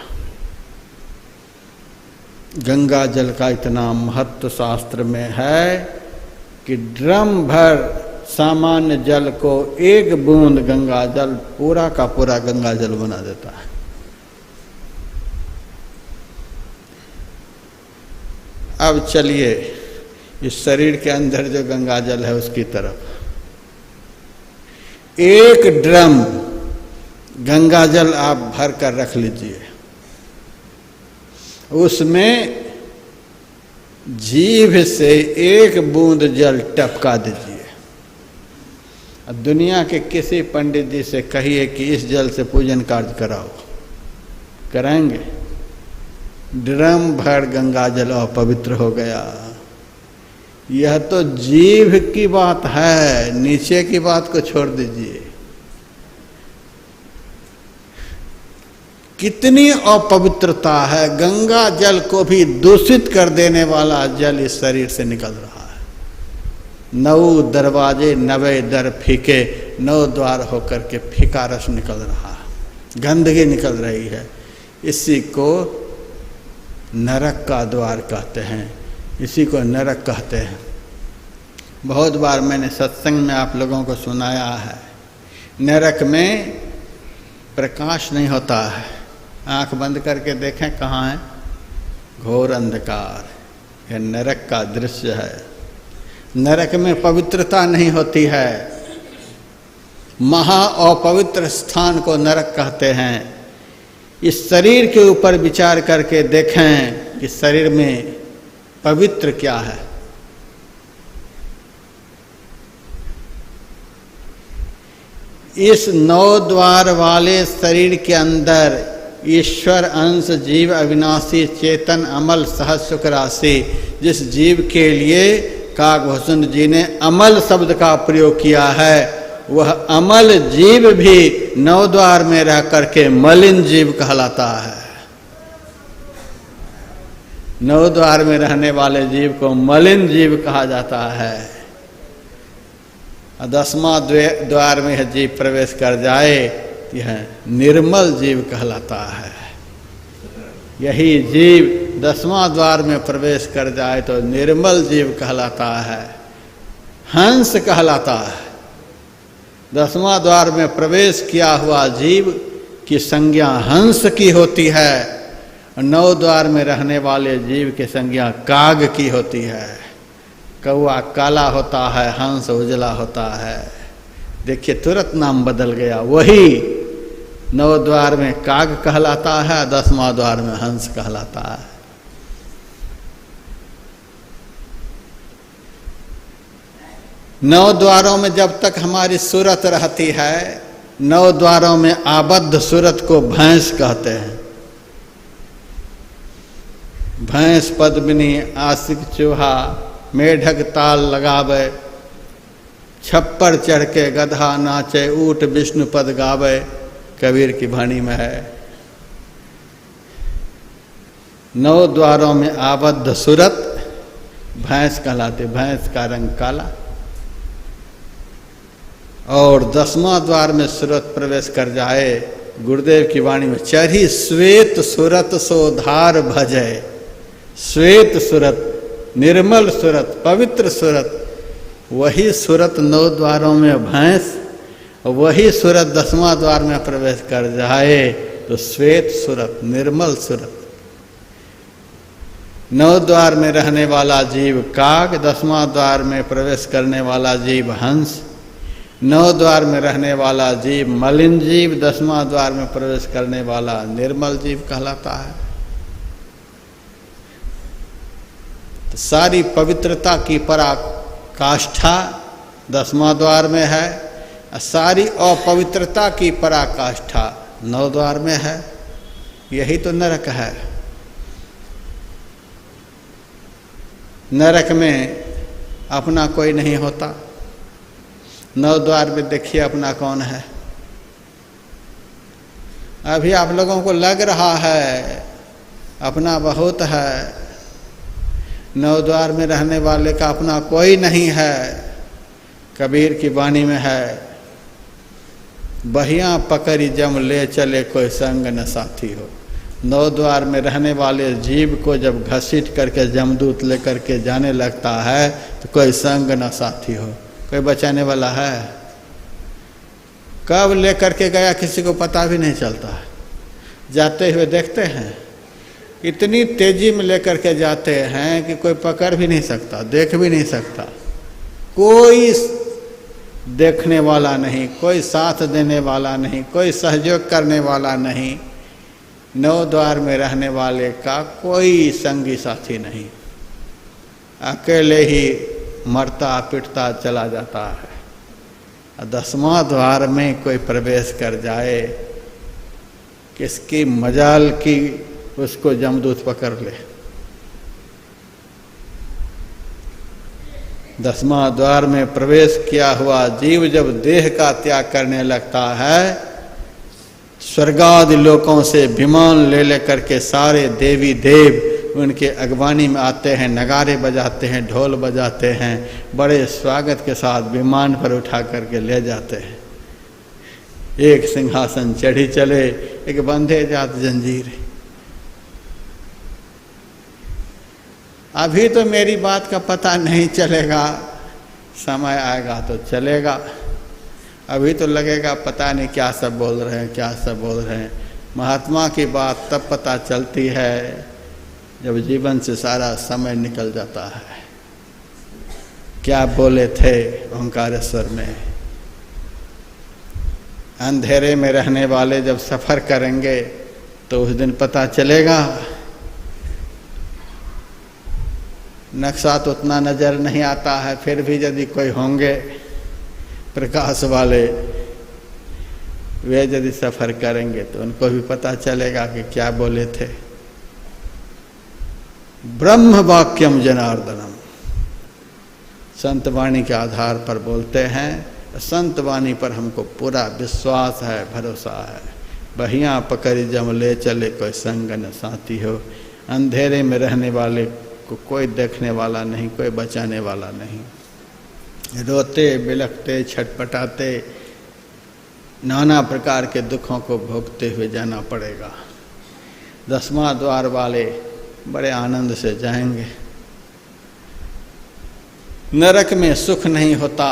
गंगा जल का इतना महत्व शास्त्र में है कि ड्रम भर सामान्य जल को 1 बूंद गंगा जल पूरा का पूरा गंगा जल बना देता है। अब चलिए इस शरीर के अंदर जो गंगा जल है उसकी तरफ। 1 ड्रम गंगा जल आप भर कर रख लीजिए, उसमें जीभ से 1 बूंद जल टपका दीजिए। अब दुनिया के किसी पंडित जी से कहिए कि इस जल से पूजन कार्य कराओ, कराएंगे? ड्रम भर गंगा जल पवित्र हो गया। यह तो जीभ की बात है, नीचे की बात को छोड़ दीजिए। कितनी अपवित्रता है, गंगा जल को भी दूषित कर देने वाला जल इस शरीर से निकल रहा है। 9 दरवाजे 9 दर फीके, 9 द्वार होकर के फीका रस निकल रहा है, गंदगी निकल रही है। इसी को नरक का द्वार कहते हैं, इसी को नरक कहते हैं। बहुत बार मैंने सत्संग में आप लोगों को सुनाया है, नरक में प्रकाश नहीं होता है। आंख बंद करके देखें कहाँ है, घोर अंधकार। यह नरक का दृश्य है। नरक में पवित्रता नहीं होती है। महा अपवित्र स्थान को नरक कहते हैं। इस शरीर के ऊपर विचार करके देखें कि शरीर में पवित्र क्या है। इस 9 द्वार वाले शरीर के अंदर ईश्वर अंश जीव अविनाशी चेतन अमल सहज सुख राशि, जिस जीव के लिए काकभूषण जी ने अमल शब्द का प्रयोग किया है, वह अमल जीव भी 9 द्वार में रह करके मलिन जीव कहलाता है। 9 द्वार में रहने वाले जीव को मलिन जीव कहा जाता है। 10वां द्वार में यह जीव प्रवेश कर जाए, यह निर्मल जीव कहलाता है। यही जीव 10वां द्वार में प्रवेश कर जाए तो निर्मल जीव कहलाता है, हंस कहलाता है। 10वां द्वार में प्रवेश किया हुआ जीव की संज्ञा हंस की होती है, और 9 द्वार में रहने वाले जीव की संज्ञा काग की होती है। कौआ काला होता है, हंस उजला होता है। देखिए तुरंत नाम बदल गया। वही 9 द्वार में काग कहलाता है, 10वां द्वार में हंस कहलाता है। नौ द्वारों में जब तक हमारी सूरत रहती है, 9 द्वारों में आबद्ध सूरत को भैंस कहते हैं। भैंस पद्मिनी आशिक चूहा, मेढक ताल लगावे, छप्पर चढ़ के गधा नाचे, ऊट विष्णु पद गावे, कबीर की वाणी में है। 9 द्वारों में आबद्ध सूरत भैंस कहलाते। भैंस का रंग काला। और 10वां द्वार में सूरत प्रवेश कर जाए, गुरुदेव की वाणी में, चढ़ी श्वेत सूरत सो धार भजय। श्वेत सूरत, निर्मल सूरत, पवित्र सूरत, वही सूरत 9 द्वारों में भैंस, वही सूरत 10वां द्वार में प्रवेश कर जाए तो श्वेत सूरत, निर्मल सूरत। 9 द्वार में रहने वाला जीव काग, 10वां द्वार में प्रवेश करने वाला जीव हंस, 9 द्वार में रहने वाला जीव मलिन जीव, 10वां द्वार में प्रवेश करने वाला निर्मल जीव कहलाता है। तो सारी पवित्रता की पराकाष्ठा 10वां द्वार में है, और सारी अपवित्रता की पराकाष्ठा 9 द्वार में है। यही तो नरक है। नरक में अपना कोई नहीं होता। 9 द्वार में देखिए अपना कौन है। अभी आप लोगों को लग रहा है अपना बहुत है, 9 द्वार में रहने वाले का अपना कोई नहीं है। कबीर की वाणी में है, बहिया पकड़ी जम ले चले कोई संग न साथी हो। 9 द्वार में रहने वाले जीव को जब घसीट करके जमदूत लेकर के जाने लगता है तो कोई संग न साथी हो, कोई बचाने वाला है? कब लेकर के गया किसी को पता भी नहीं चलता है। जाते हुए देखते हैं, इतनी तेजी में लेकर के जाते हैं कि कोई पकड़ भी नहीं सकता, देख भी नहीं सकता। कोई देखने वाला नहीं, कोई साथ देने वाला नहीं, कोई सहयोग करने वाला नहीं। 9 द्वार में रहने वाले का कोई संगी साथी नहीं, अकेले ही मरता पिटता चला जाता है। 10वां द्वार में कोई प्रवेश कर जाए, किसकी मजाल की उसको जमदूत पकड़ ले। 10वां द्वार में प्रवेश किया हुआ जीव जब देह का त्याग करने लगता है, स्वर्गादि लोकों से विमान ले लेकर के सारे देवी देव उनके अगवानी में आते हैं, नगारे बजाते हैं, ढोल बजाते हैं, बड़े स्वागत के साथ विमान पर उठा करके ले जाते हैं। एक सिंहासन चढ़ी चले, एक बंधे जात जंजीर। अभी तो मेरी बात का पता नहीं चलेगा, समय आएगा तो चलेगा। अभी तो लगेगा पता नहीं क्या सब बोल रहे हैं, क्या सब बोल रहे हैं। महात्मा की बात तब पता चलती है जब जीवन से सारा समय निकल जाता है। क्या बोले थे ओंकारेश्वर में। अंधेरे में रहने वाले जब सफ़र करेंगे तो उस दिन पता चलेगा। नक्शा तो उतना नज़र नहीं आता है, फिर भी यदि कोई होंगे प्रकाश वाले, वे यदि सफ़र करेंगे तो उनको भी पता चलेगा कि क्या बोले थे। ब्रह्म वाक्यम जनार्दनम, संत वाणी के आधार पर बोलते हैं। संत वाणी पर हमको पूरा विश्वास है, भरोसा है। बहियाँ पकड़ी जम ले चले, कोई संग न साथी हो। अंधेरे में रहने वाले को कोई देखने वाला नहीं, कोई बचाने वाला नहीं। रोते बिलखते छटपटाते नाना प्रकार के दुखों को भोगते हुए जाना पड़ेगा। 10वां द्वार वाले बड़े आनंद से जाएंगे। नरक में सुख नहीं होता।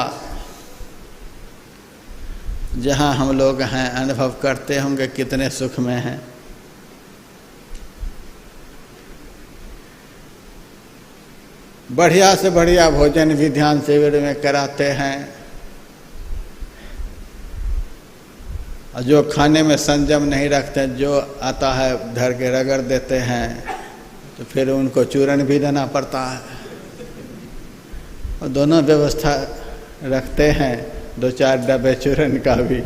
जहाँ हम लोग हैं अनुभव करते होंगे कितने सुख में हैं। बढ़िया से बढ़िया भोजन भी ध्यान शिविर में कराते हैं, और जो खाने में संयम नहीं रखते, जो आता है धर के रगड़ देते हैं, तो फिर उनको चूरन भी देना पड़ता है। और दोनों व्यवस्था रखते हैं, 2-4 डब्बे चूरन का भी।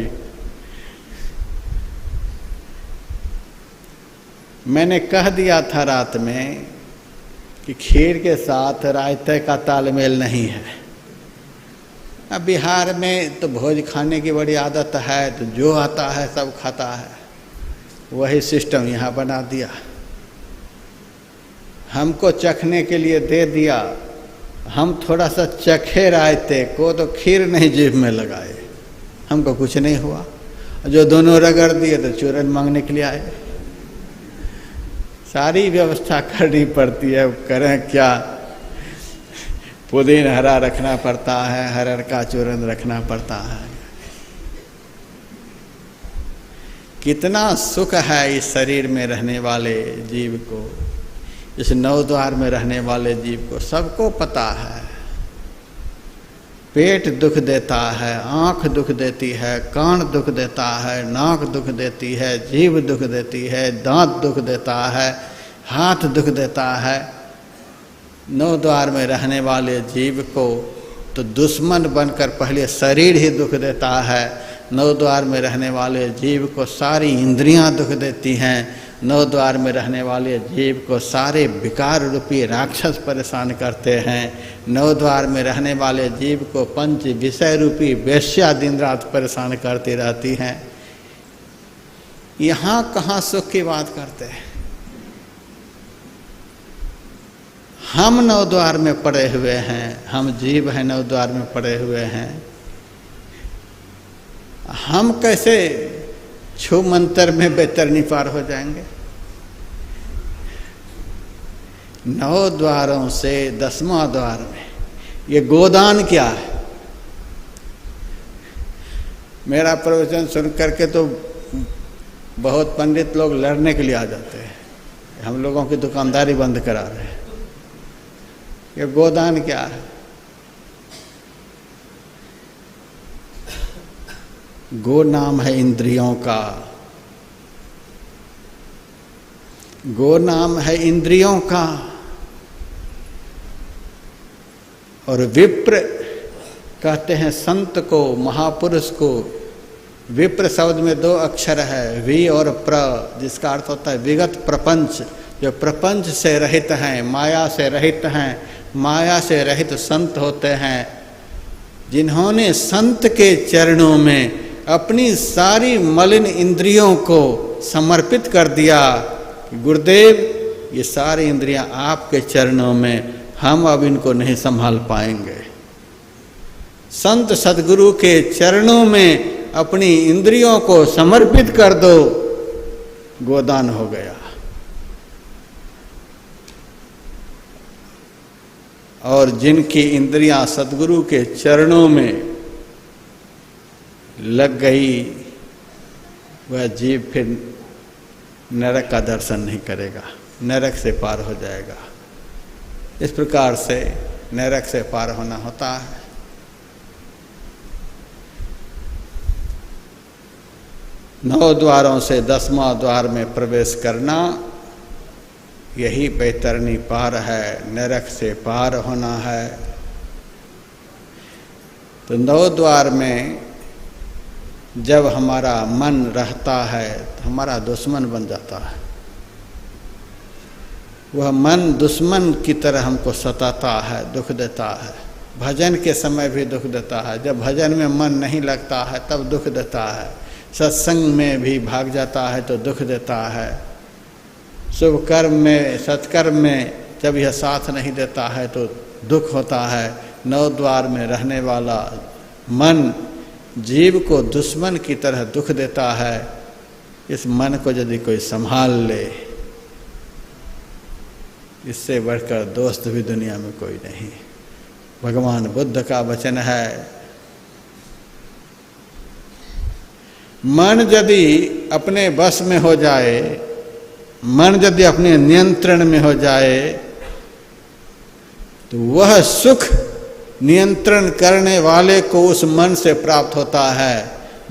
मैंने कह दिया था रात में कि खीर के साथ रायते का तालमेल नहीं है। अब बिहार में तो भोज खाने की बड़ी आदत है, तो जो आता है सब खाता है। वही सिस्टम यहाँ बना दिया, हमको चखने के लिए दे दिया। हम थोड़ा सा चखे रायते को, तो खीर नहीं जीभ में लगाए, हमको कुछ नहीं हुआ। जो दोनों रगड़ दिए तो चूरन मांगने के लिए आए। सारी व्यवस्था करनी पड़ती है, करें क्या। पुदीन हरा रखना पड़ता है, हरड़ का चूरन रखना पड़ता है। कितना सुख है इस शरीर में रहने वाले जीव को, इस 9 द्वार में रहने वाले जीव को। सबको पता है। पेट दुख देता है, आँख दुख देती है, कान दुख देता है, नाक दुख देती है, जीभ दुख देती है, दांत दुख देता है, हाथ दुख देता है। 9 द्वार में रहने वाले जीव को तो दुश्मन बनकर पहले शरीर ही दुख देता है। 9 द्वार में रहने वाले जीव को सारी इंद्रियां दुख देती हैं। 9 द्वार में रहने वाले जीव को सारे विकार रूपी राक्षस परेशान करते हैं। 9 द्वार में रहने वाले जीव को पंच विषय रूपी वेश्या दिन रात परेशान करती रहती हैं। यहाँ कहाँ सुख की बात करते हैं। हम 9 द्वार में पड़े हुए हैं, हम जीव हैं 9 द्वार में पड़े हुए हैं। हम कैसे छू मंतर में बेतरनी पार हो जाएंगे। 9 द्वारों से 10वां द्वार में ये गोदान क्या है। मेरा प्रवचन सुन करके तो बहुत पंडित लोग लड़ने के लिए आ जाते हैं, हम लोगों की दुकानदारी बंद करा रहे हैं। ये गोदान क्या है। गो नाम है इंद्रियों का, गो नाम है इंद्रियों का। और विप्र कहते हैं संत को, महापुरुष को। विप्र शब्द में 2 अक्षर है, वि और प्र, जिसका अर्थ होता है विगत प्रपंच। जो प्रपंच से रहित हैं, माया से रहित हैं, माया से रहित संत होते हैं, जिन्होंने संत के चरणों में अपनी सारी मलिन इंद्रियों को समर्पित कर दिया कि गुरुदेव ये सारी इंद्रियां आपके चरणों में, हम अब इनको नहीं संभाल पाएंगे। संत सद्गुरु के चरणों में अपनी इंद्रियों को समर्पित कर दो, गोदान हो गया। और जिनकी इंद्रियां सद्गुरु के चरणों में लग गई, वह जीव फिर नरक का दर्शन नहीं करेगा, नरक से पार हो जाएगा। इस प्रकार से नरक से पार होना होता है। नौ द्वारों से 10वां द्वार में प्रवेश करना, यही बैतरणी पार है, नरक से पार होना है। तो 9 द्वार में जब हमारा मन रहता है तो हमारा दुश्मन बन जाता है। वह मन दुश्मन की तरह हमको सताता है, दुख देता है। भजन के समय भी दुख देता है, जब भजन में मन नहीं लगता है तब दुख देता है। सत्संग में भी भाग जाता है तो दुख देता है। शुभ कर्म में, सत्कर्म में जब यह साथ नहीं देता है तो दुख होता है। 9 द्वार में रहने वाला मन जीव को दुश्मन की तरह दुख देता है। इस मन को यदि कोई संभाल ले, इससे बढ़कर दोस्त भी दुनिया में कोई नहीं। भगवान बुद्ध का वचन है, मन यदि अपने बस में हो जाए, मन यदि अपने नियंत्रण में हो जाए, तो वह सुख नियंत्रण करने वाले को उस मन से प्राप्त होता है,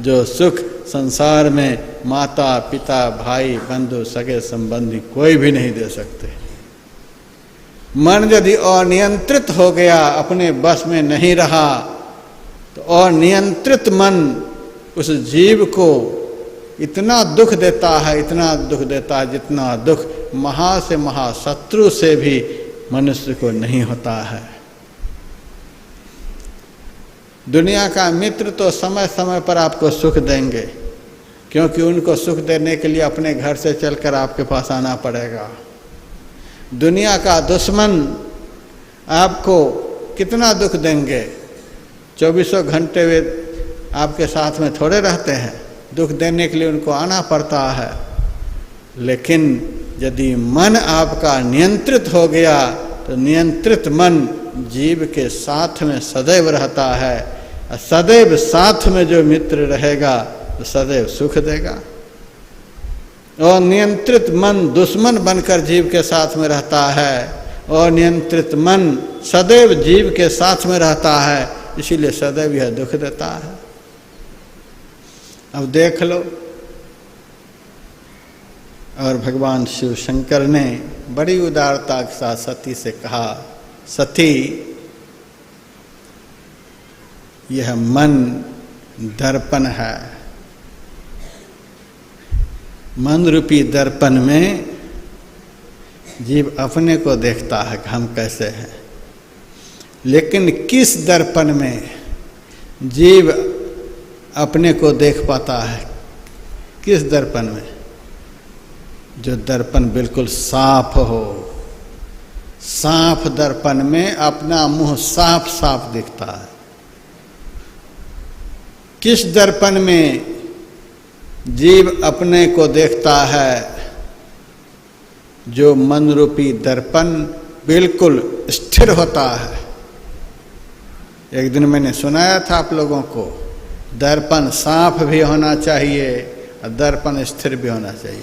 जो सुख संसार में माता पिता भाई बंधु सगे संबंधी कोई भी नहीं दे सकते। मन यदि अनियंत्रित हो गया, अपने बस में नहीं रहा, तो अनियंत्रित मन उस जीव को इतना दुख देता है, इतना दुख देता है, जितना दुख महा से महाशत्रु से भी मनुष्य को नहीं होता है। दुनिया का मित्र तो समय समय पर आपको सुख देंगे, क्योंकि उनको सुख देने के लिए अपने घर से चलकर आपके पास आना पड़ेगा। दुनिया का दुश्मन आपको कितना दुख देंगे, 24 घंटे वे आपके साथ में थोड़े रहते हैं, दुख देने के लिए उनको आना पड़ता है। लेकिन यदि मन आपका नियंत्रित हो गया, तो नियंत्रित मन जीव के साथ में सदैव रहता है। और सदैव साथ में जो मित्र रहेगा तो सदैव सुख देगा। और नियंत्रित मन दुश्मन बनकर जीव के साथ में रहता है, और नियंत्रित मन सदैव जीव के साथ में रहता है, इसीलिए सदैव यह दुख देता है। अब देख लो, और भगवान शिव शंकर ने बड़ी उदारता के साथ सती से कहा, सती यह मन दर्पण है। मन रूपी दर्पण में जीव अपने को देखता है कि हम कैसे हैं, लेकिन किस दर्पण में जीव अपने को देख पाता है? किस दर्पण में? जो दर्पण बिल्कुल साफ हो। साफ दर्पण में अपना मुंह साफ साफ दिखता है। किस दर्पण में जीव अपने को देखता है? जो मन रूपी दर्पण बिल्कुल स्थिर होता है। एक दिन मैंने सुनाया था आप लोगों को, दर्पण साफ भी होना चाहिए और दर्पण स्थिर भी होना चाहिए।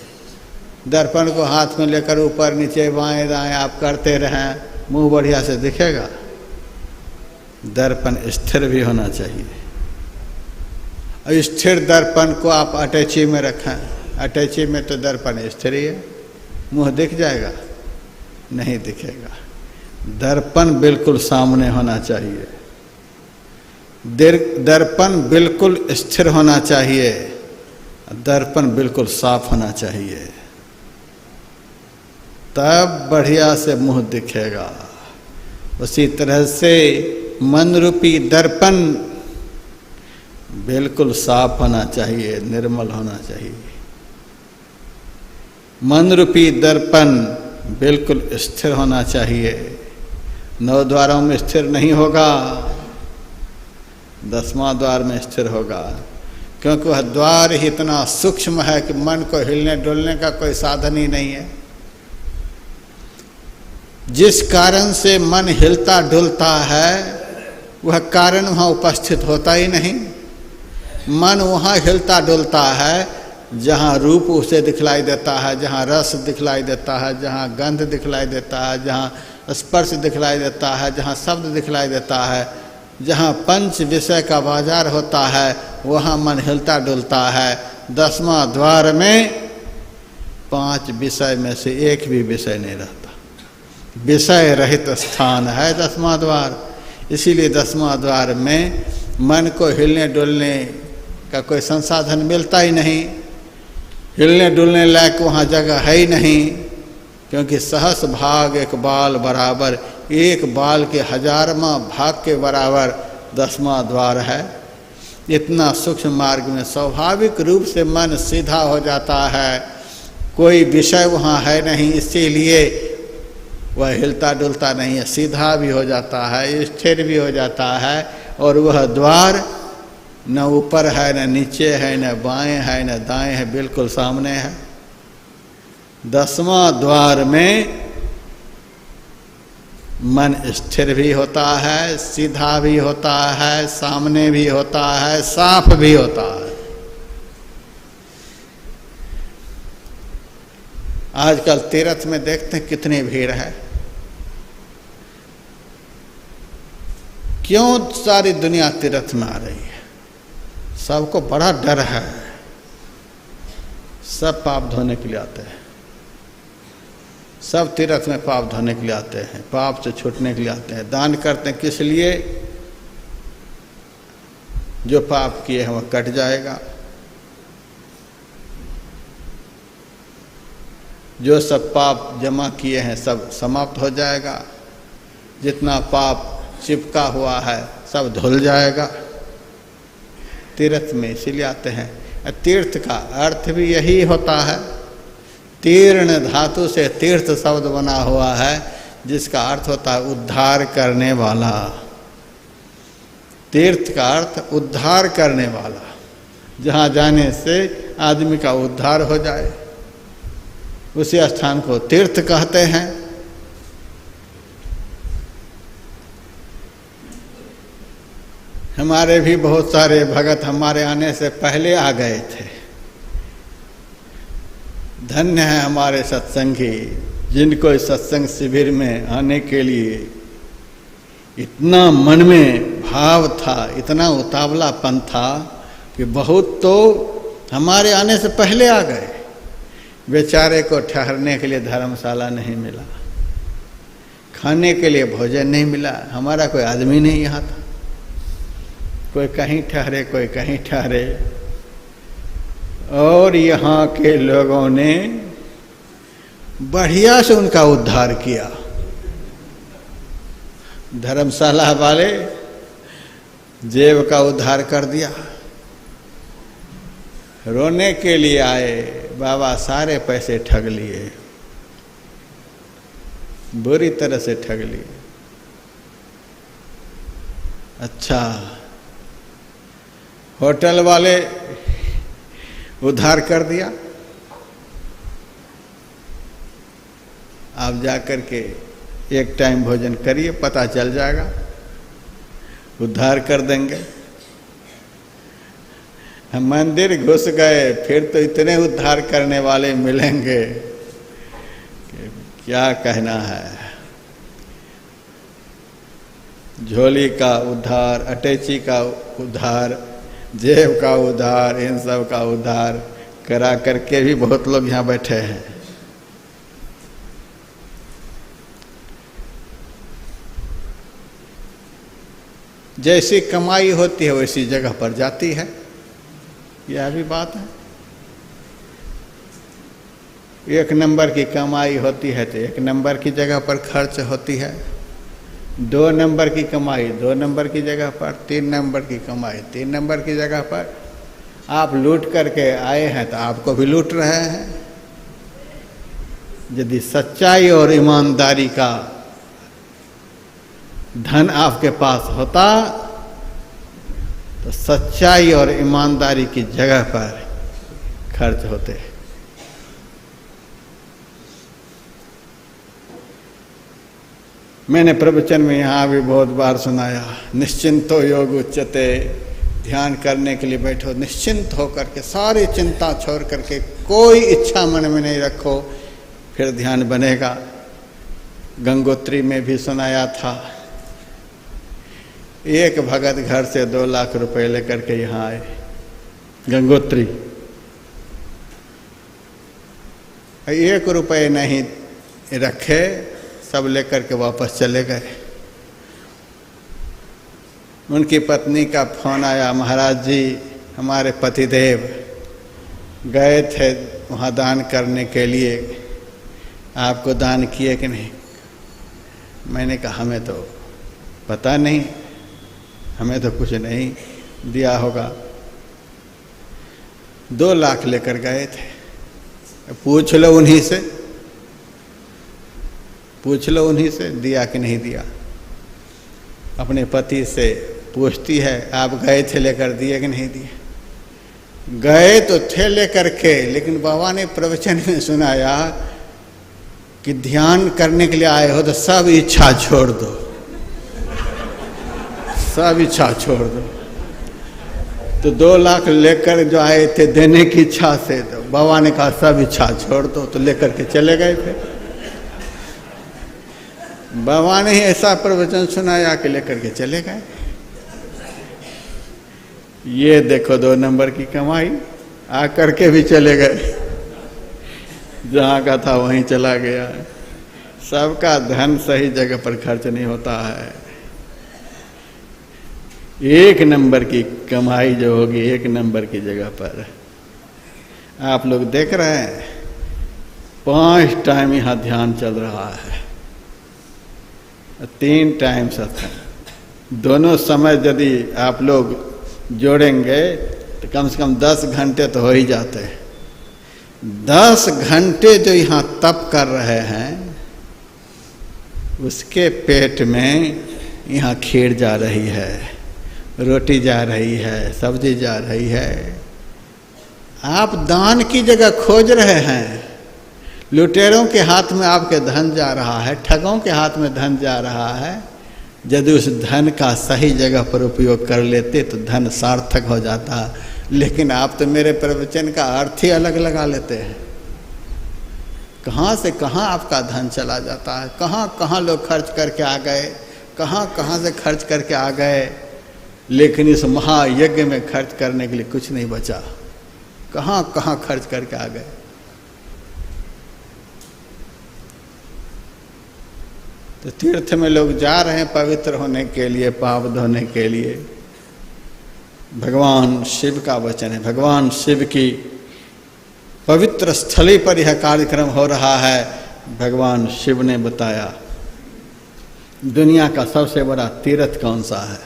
दर्पण को हाथ में लेकर ऊपर नीचे बाएं दाएं आप करते रहें, मुंह बढ़िया से दिखेगा? दर्पण स्थिर भी होना चाहिए। और स्थिर दर्पण को आप अटैची में रखें, अटैची में तो दर्पण स्थिर ही है, मुंह दिख जाएगा? नहीं दिखेगा। दर्पण बिल्कुल सामने होना चाहिए, दर्पण बिल्कुल स्थिर होना चाहिए, दर्पण बिल्कुल साफ होना चाहिए, तब बढ़िया से मुंह दिखेगा। उसी तरह से मन रूपी दर्पण बिल्कुल साफ होना चाहिए, निर्मल होना चाहिए। मन रूपी दर्पण बिल्कुल स्थिर होना चाहिए। 9 द्वारों में स्थिर नहीं होगा, 10वां द्वार में स्थिर होगा, क्योंकि वह द्वार ही इतना सूक्ष्म है कि मन को हिलने डुलने का कोई साधन ही नहीं है। जिस कारण से मन हिलता डुलता है वह कारण वहाँ उपस्थित होता ही नहीं। मन वहाँ हिलता डुलता है जहाँ रूप उसे दिखलाई देता है, जहाँ रस दिखलाई देता है, जहाँ गंध दिखलाई देता है, जहाँ स्पर्श दिखलाई देता है, जहाँ शब्द दिखलाई देता है, जहाँ पंच विषय का बाजार होता है, वहाँ मन हिलता डुलता है। 10वां द्वार में 5 विषय में से एक भी विषय नहीं रहता, विषय रहित स्थान है 10वां द्वार। इसीलिए 10वां द्वार में मन को हिलने डुलने का कोई संसाधन मिलता ही नहीं, हिलने डुलने लायक वहाँ जगह है ही नहीं, क्योंकि सहस्र भाग एक बाल बराबर, एक बाल के 1000वां भाग के बराबर 10वां द्वार है। इतना सूक्ष्म मार्ग में स्वाभाविक रूप से मन सीधा हो जाता है, कोई विषय वहाँ है नहीं, इसीलिए वह हिलता डुलता नहीं है, सीधा भी हो जाता है, स्थिर भी हो जाता है। और वह द्वार न ऊपर है, न नीचे है, न बाएं है, न दाएं है, बिल्कुल सामने है। 10वां द्वार में मन स्थिर भी होता है, सीधा भी होता है, सामने भी होता है, साफ भी होता है। आजकल तीर्थ में देखते हैं कितनी भीड़ है, क्यों सारी दुनिया तीर्थ में आ रही है? सबको बड़ा डर है, सब पाप धोने के लिए आते हैं, सब तीर्थ में पाप धोने के लिए आते हैं, पाप से छूटने के लिए आते हैं। दान करते हैं किस लिए? जो पाप किए हैं वह कट जाएगा, जो सब पाप जमा किए हैं सब समाप्त हो जाएगा, जितना पाप चिपका हुआ है सब धुल जाएगा। तीर्थ में इसीलिए आते हैं। तीर्थ का अर्थ भी यही होता है, तीर्ण धातु से तीर्थ शब्द बना हुआ है, जिसका अर्थ होता है उद्धार करने वाला। तीर्थ का अर्थ उद्धार करने वाला, जहाँ जाने से आदमी का उद्धार हो जाए उसी स्थान को तीर्थ कहते हैं। हमारे भी बहुत सारे भगत हमारे आने से पहले आ गए थे। धन्य है हमारे सत्संगी, जिनको इस सत्संग शिविर में आने के लिए इतना मन में भाव था, इतना उतावलापन था कि बहुत तो हमारे आने से पहले आ गए। बेचारे को ठहरने के लिए धर्मशाला नहीं मिला, खाने के लिए भोजन नहीं मिला, हमारा कोई आदमी नहीं यहाँ था, कोई कहीं ठहरे कोई कहीं ठहरे। और यहाँ के लोगों ने बढ़िया से उनका उद्धार किया। धर्मशाला वाले जेब का उद्धार कर दिया। रोने के लिए आए, बाबा सारे पैसे ठग लिए, बुरी तरह से ठग लिए। अच्छा, होटल वाले उद्धार कर दिया। आप जाकर के एक टाइम भोजन करिए, पता चल जाएगा, उद्धार कर देंगे। हम मंदिर घुस गए, फिर तो इतने उद्धार करने वाले मिलेंगे कि क्या कहना है। झोली का उद्धार, अटैची का उद्धार, जेब का उद्धार, इन सब का उद्धार करा करके भी बहुत लोग यहाँ बैठे हैं। जैसी कमाई होती है वैसी जगह पर जाती है, यह भी बात है। 1 नंबर की कमाई होती है तो 1 नंबर की जगह पर खर्च होती है। 2 नंबर की कमाई 2 नंबर की जगह पर, 3 नंबर की कमाई 3 नंबर की जगह पर। आप लूट करके आए हैं तो आपको भी लूट रहे हैं। यदि सच्चाई और ईमानदारी का धन आपके पास होता तो सच्चाई और ईमानदारी की जगह पर खर्च होते। मैंने प्रवचन में यहाँ भी बहुत बार सुनाया, निश्चिंतो योग उच्यते। ध्यान करने के लिए बैठो निश्चिंत होकर के, सारी चिंता छोड़ करके, कोई इच्छा मन में नहीं रखो, फिर ध्यान बनेगा। गंगोत्री में भी सुनाया था, एक भगत घर से 2 लाख रुपए लेकर के यहाँ आए गंगोत्री, 1 रुपए नहीं रखे, सब लेकर के वापस चले गए। उनकी पत्नी का फोन आया, महाराज जी हमारे पतिदेव गए थे वहाँ दान करने के लिए, आपको दान किए कि नहीं? मैंने कहा हमें तो पता नहीं, हमें तो कुछ नहीं दिया होगा। 2 लाख लेकर गए थे, पूछ लो उन्हीं से, पूछ लो उन्हीं से दिया कि नहीं दिया। अपने पति से पूछती है, आप गए थे लेकर दिए कि नहीं दिए? गए तो थे लेकर के, लेकिन बाबा ने प्रवचन में सुनाया कि ध्यान करने के लिए आए हो तो सब इच्छा छोड़ दो, सब इच्छा छोड़ दो। तो 2 लाख लेकर जो आए थे देने की इच्छा से, तो बाबा ने कहा सब इच्छा छोड़ दो, तो लेकर के चले गए। फिर बाबा ने ही ऐसा प्रवचन सुनाया कि लेकर के चले गए। ये देखो 2 नंबर की कमाई, आकर के भी चले गए, जहाँ का था वहीं चला गया। सबका धन सही जगह पर खर्च नहीं होता है। 1 नंबर की कमाई जो होगी 1 नंबर की जगह पर, आप लोग देख रहे हैं 5 टाइम यहाँ ध्यान चल रहा है, 3 टाइम सत्संग। दोनों समय यदि आप लोग जोड़ेंगे तो कम से कम 10 घंटे तो हो ही जाते हैं। 10 घंटे जो यहाँ तप कर रहे हैं, उसके पेट में यहाँ खीर जा रही है, रोटी जा रही है, सब्जी जा रही है। आप दान की जगह खोज रहे हैं। लुटेरों के हाथ में आपके धन जा रहा है, ठगों के हाथ में धन जा रहा है। यदि उस धन का सही जगह पर उपयोग कर लेते तो धन सार्थक हो जाता। लेकिन आप तो मेरे प्रवचन का अर्थ ही अलग लगा लेते हैं। कहाँ से कहाँ आपका धन चला जाता है, कहाँ कहाँ लोग खर्च करके आ गए, कहाँ कहाँ से खर्च करके आ गए। लेकिन इस महायज्ञ में खर्च करने के लिए कुछ नहीं बचा, कहाँ कहाँ खर्च करके आ गए। तो तीर्थ में लोग जा रहे हैं पवित्र होने के लिए, पाप धोने के लिए। भगवान शिव का वचन है, भगवान शिव की पवित्र स्थली पर यह कार्यक्रम हो रहा है। भगवान शिव ने बताया दुनिया का सबसे बड़ा तीर्थ कौन सा है।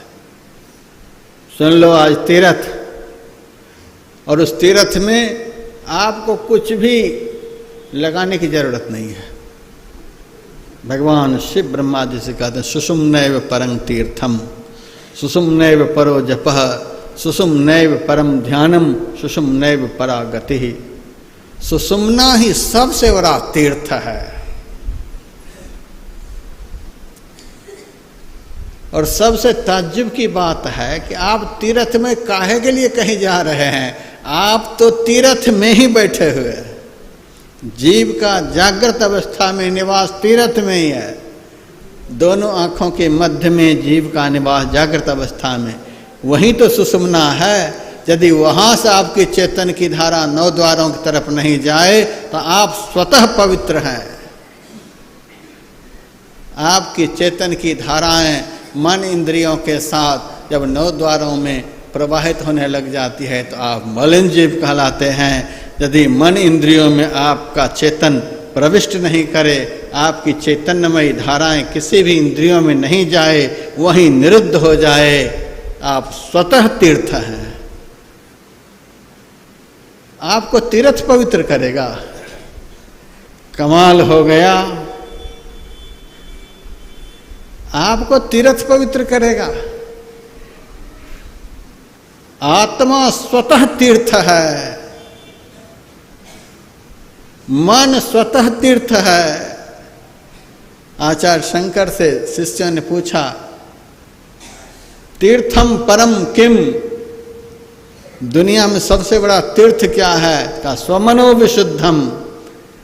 सुन लो आज तीर्थ, और उस तीर्थ में आपको कुछ भी लगाने की जरूरत नहीं है। भगवान शिव ब्रह्मा जी से कहते हैं सुषुम्नैव परं तीर्थम, सुषुम्नैव परो जपः, सुषुम्नैव परम ध्यानम, सुषुम्नैव परा गति। सुषुम्ना ही सबसे बड़ा तीर्थ है। और सबसे ताज्जुब की बात है कि आप तीर्थ में काहे के लिए कहीं जा रहे हैं। आप तो तीर्थ में ही बैठे हुए हैं। जीव का जागृत अवस्था में निवास तीर्थ में ही है। दोनों आँखों के मध्य में जीव का निवास जागृत अवस्था में, वहीं तो सुषुम्ना है। यदि वहाँ से आपकी चेतन की धारा 9 द्वारों की तरफ नहीं जाए तो आप स्वतः पवित्र हैं। आपकी चेतन की धाराएं मन इंद्रियों के साथ जब 9 द्वारों में प्रवाहित होने लग जाती है तो आप मलिन जीव कहलाते हैं। यदि मन इंद्रियों में आपका चेतन प्रविष्ट नहीं करे, आपकी चैतन्यमयी धाराएं किसी भी इंद्रियों में नहीं जाए, वहीं निरुद्ध हो जाए, आप स्वतः तीर्थ हैं। आपको तीर्थ पवित्र करेगा। कमाल हो गया, आपको तीर्थ पवित्र करेगा। आत्मा स्वतः तीर्थ है, मन स्वतः तीर्थ है। आचार्य शंकर से शिष्यों ने पूछा, तीर्थम परम किम, दुनिया में सबसे बड़ा तीर्थ क्या है? का स्वमनो विशुद्धम,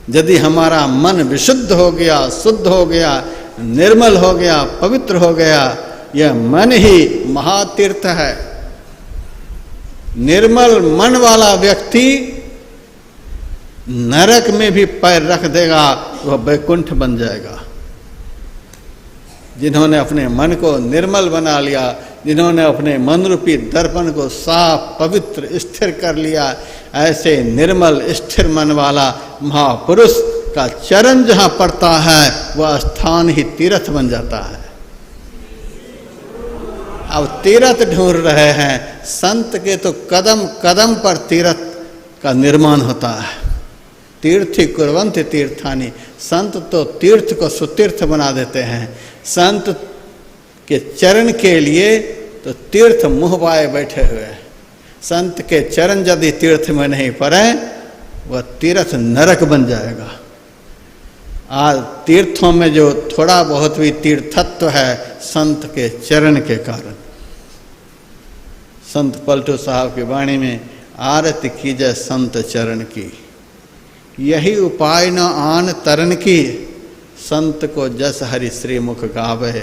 यदि हमारा मन विशुद्ध हो गया, शुद्ध हो गया, निर्मल हो गया, पवित्र हो गया, यह मन ही महातीर्थ है। निर्मल मन वाला व्यक्ति नरक में भी पैर रख देगा, वह वैकुंठ बन जाएगा। जिन्होंने अपने मन को निर्मल बना लिया, जिन्होंने अपने मन रूपी दर्पण को साफ पवित्र स्थिर कर लिया, ऐसे निर्मल स्थिर मन वाला महापुरुष का चरण जहां पड़ता है, वह स्थान ही तीर्थ बन जाता है। अब तीर्थ ढूंढ रहे हैं, संत के तो कदम कदम पर तीर्थ का निर्माण होता है। तीर्थी कुर्वन्ति तीर्थानि, संत तो तीर्थ को सुतीर्थ बना देते हैं। संत के चरण के लिए तो तीर्थ मुँह बाए बैठे हुए हैं। संत के चरण यदि तीर्थ में नहीं पड़े, वह तीर्थ नरक बन जाएगा। आज तीर्थों में जो थोड़ा बहुत भी तीर्थत्व है, संत के चरण के कारण। संत पलटू साहब की वाणी में, आरती कीजय संत चरण की, यही उपाय न आन तरन की, संत को जस हरि श्री मुख गावे,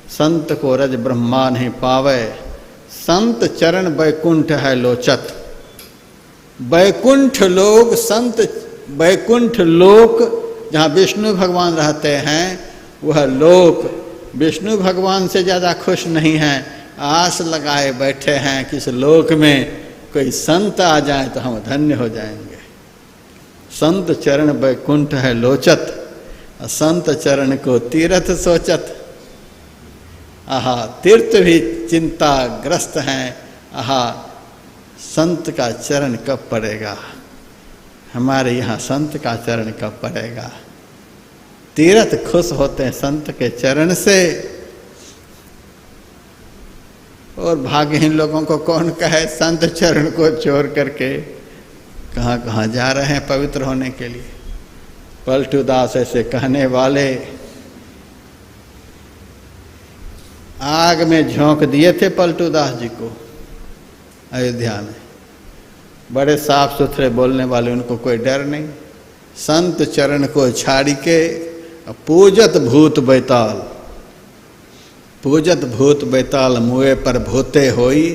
संत को रज ब्रह्मा नहीं पावे, संत चरण बैकुंठ है लोचत। बैकुंठ लोग, संत बैकुंठ लोक जहाँ विष्णु भगवान रहते हैं, वह लोक विष्णु भगवान से ज़्यादा खुश नहीं हैं। आस लगाए बैठे हैं कि इस लोक में कोई संत आ जाए तो हम धन्य हो जाएंगे। संत चरण बैकुंठ है लोचत, संत चरण को तीर्थ सोचत। आहा, तीर्थ भी चिंताग्रस्त हैं। आहा, संत का चरण कब पड़ेगा? हमारे यहाँ संत का चरण कब पड़ेगा? तीर्थ खुश होते हैं संत के चरण से। और भाग्यहीन लोगों को कौन कहे संत चरण को छोड़ करके कहाँ कहाँ जा रहे हैं पवित्र होने के लिए। पलटू दास ऐसे कहने वाले आग में झोंक दिए थे पलटू दास जी को अयोध्या में। बड़े साफ सुथरे बोलने वाले, उनको कोई डर नहीं। संत चरण को छाड़ी के पूजत भूत बैताल, पूजत भूत बैताल मुए पर भूते होई,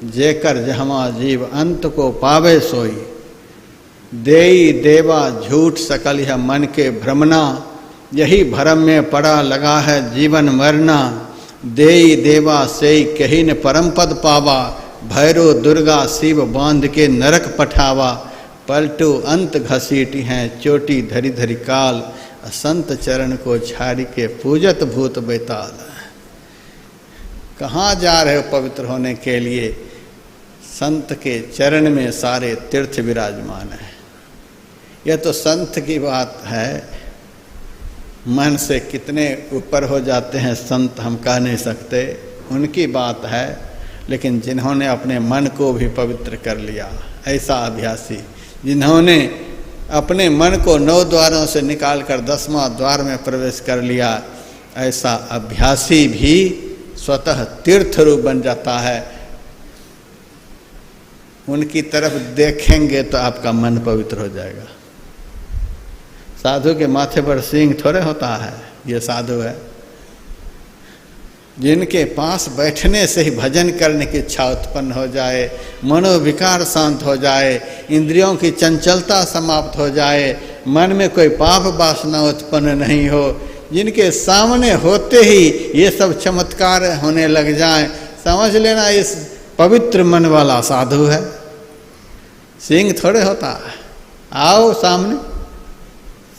जेकर जहमा जीव अंत को पावे सोई। देई देवा झूठ सकल यह मन के भ्रमना, यही भरम में पड़ा लगा है जीवन मरना। देई देवा सेई कही न परम पद पावा, भैरो दुर्गा शिव बांध के नरक पठावा। पलटू अंत घसीटी हैं चोटी धरी धरी काल, संत चरण को छाड़ी के पूजत भूत बैताल। कहाँ जा रहे हो पवित्र होने के लिए? संत के चरण में सारे तीर्थ विराजमान है। यह तो संत की बात है, मन से कितने ऊपर हो जाते हैं संत हम कह नहीं सकते, उनकी बात है। लेकिन जिन्होंने अपने मन को भी पवित्र कर लिया, ऐसा अभ्यासी, जिन्होंने अपने मन को 9 द्वारों से निकाल कर 10वां द्वार में प्रवेश कर लिया, ऐसा अभ्यासी भी स्वतः तीर्थ रूप बन जाता है। उनकी तरफ देखेंगे तो आपका मन पवित्र हो जाएगा। साधु के माथे पर सींग थोड़े होता है, ये साधु है। जिनके पास बैठने से ही भजन करने की इच्छा उत्पन्न हो जाए, मनोविकार शांत हो जाए, इंद्रियों की चंचलता समाप्त हो जाए, मन में कोई पाप वासना उत्पन्न नहीं हो, जिनके सामने होते ही ये सब चमत्कार होने लग जाए, समझ लेना इस पवित्र मन वाला साधु है। सींग थोड़े होता है, आओ सामने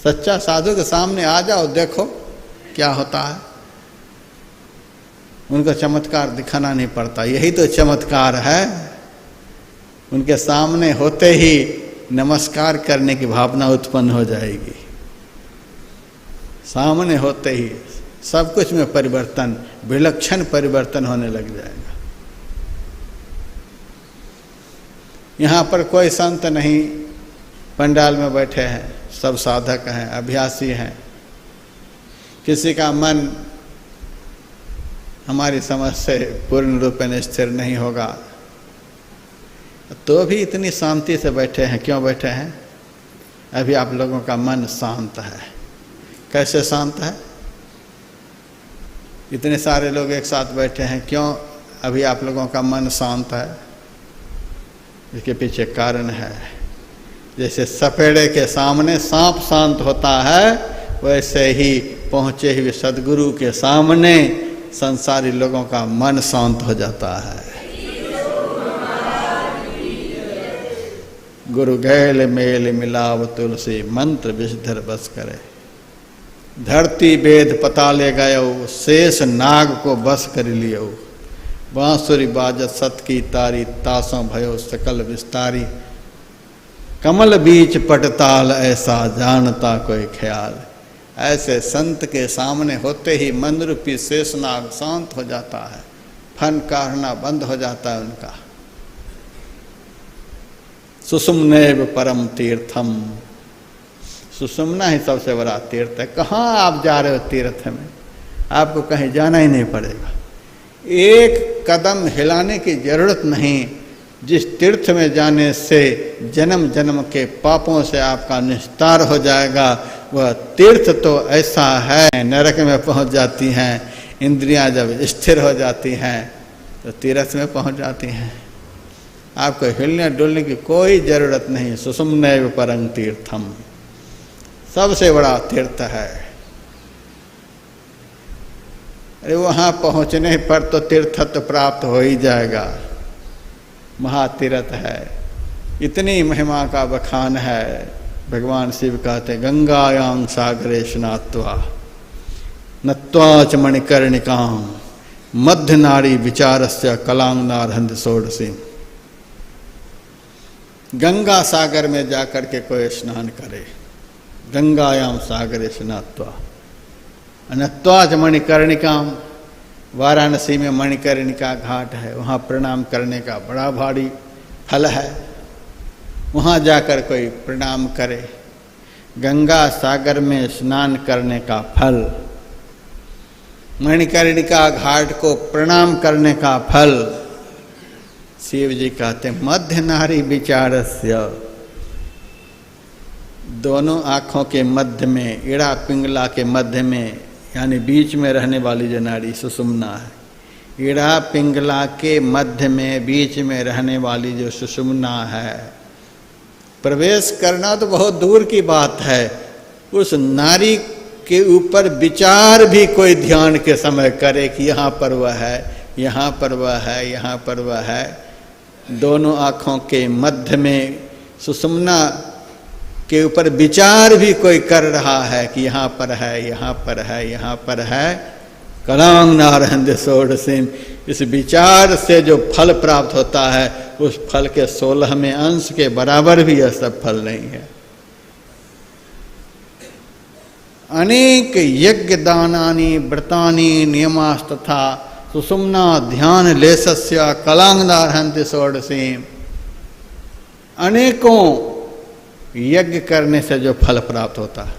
सच्चा साधु के सामने आ जाओ, देखो क्या होता है। उनको चमत्कार दिखाना नहीं पड़ता, यही तो चमत्कार है। उनके सामने होते ही नमस्कार करने की भावना उत्पन्न हो जाएगी। सामने होते ही सब कुछ में परिवर्तन, विलक्षण परिवर्तन होने लग जाएगा। यहाँ पर कोई संत नहीं पंडाल में बैठे हैं, सब साधक हैं, अभ्यासी हैं। किसी का मन हमारी समझ से पूर्ण रूप में स्थिर नहीं होगा, तो भी इतनी शांति से बैठे हैं। क्यों बैठे हैं? अभी आप लोगों का मन शांत है। कैसे शांत है? इतने सारे लोग एक साथ बैठे हैं, क्यों अभी आप लोगों का मन शांत है? इसके पीछे कारण है। जैसे सपेड़े के सामने सांप शांत होता है, वैसे ही पहुँचे हुए सद्गुरु के सामने संसारी लोगों का मन शांत हो जाता है। गुरु गैल मेल मिलाव तुलसी, मंत्र विषधर बस करे। धरती वेद पताले गयो, शेष नाग को बस कर लियो। बांसुरी बाजत सत की तारी, तासों भयो सकल विस्तारी। कमल बीच पटताल, ऐसा जानता कोई ख्याल। ऐसे संत के सामने होते ही मन रूपी शेषनाग शांत हो जाता है, फन काढ़ना बंद हो जाता है उनका। सुषुम्नेव परम तीर्थम, सुषुम्ना ही सबसे बड़ा तीर्थ है। कहाँ आप जा रहे हो तीर्थ में? आपको कहीं जाना ही नहीं पड़ेगा, एक कदम हिलाने की जरूरत नहीं। जिस तीर्थ में जाने से जन्म जन्म के पापों से आपका निस्तार हो जाएगा, वह तीर्थ तो ऐसा है। नरक में पहुंच जाती हैं इंद्रियां, जब स्थिर हो जाती हैं तो तीर्थ में पहुंच जाती हैं। आपको हिलने डुलने की कोई जरूरत नहीं। सुषुम्नैव परं तीर्थम, सबसे बड़ा तीर्थ है। अरे वहाँ पहुँचने पर तो तीर्थत्व प्राप्त हो ही जाएगा। महातीर्थ है, इतनी महिमा का बखान है। भगवान शिव कहते गंगायां सागरे स्नात्वा नत्वा च मणिकर्णिकां, मध्य नाड़ी विचारस्य कलांगनारहन्ति षोडशी। गंगा सागर में जाकर के कोई स्नान करे, गंगायाम सागरे स्नात्वा नत्वा च मणिकर्णिकां। वाराणसी में मणिकर्णिका घाट है, वहाँ प्रणाम करने का बड़ा भारी फल है। वहाँ जाकर कोई प्रणाम करे। गंगा सागर में स्नान करने का फल, मणिकर्णिका घाट को प्रणाम करने का फल। शिव जी कहते मध्य नारी विचारस्य, दोनों आँखों के मध्य में, इड़ा पिंगला के मध्य में, यानी बीच में रहने वाली जो नाड़ी सुषुम्ना है। इड़ा पिंगला के मध्य में बीच में रहने वाली जो सुषुम्ना है, प्रवेश करना तो बहुत दूर की बात है। उस नारी के ऊपर विचार भी कोई ध्यान के समय करे कि यहाँ पर वह है, यहाँ पर वह है, यहाँ पर वह है। दोनों आँखों के मध्य में सुषुम्ना के ऊपर विचार भी कोई कर रहा है कि यहाँ पर है, यहाँ पर है, यहाँ पर है। कलांगनारहन्ति षोडशी, इस विचार से जो फल प्राप्त होता है, उस फल के 16वें अंश के बराबर भी यह सब फल नहीं है। अनेक यज्ञ दानानि व्रतानि नियमास्तथा सुषुम्ना ध्यान लेशस्य कलांगनारहन्ति षोडशी। अनेकों यज्ञ करने से जो फल प्राप्त होता है,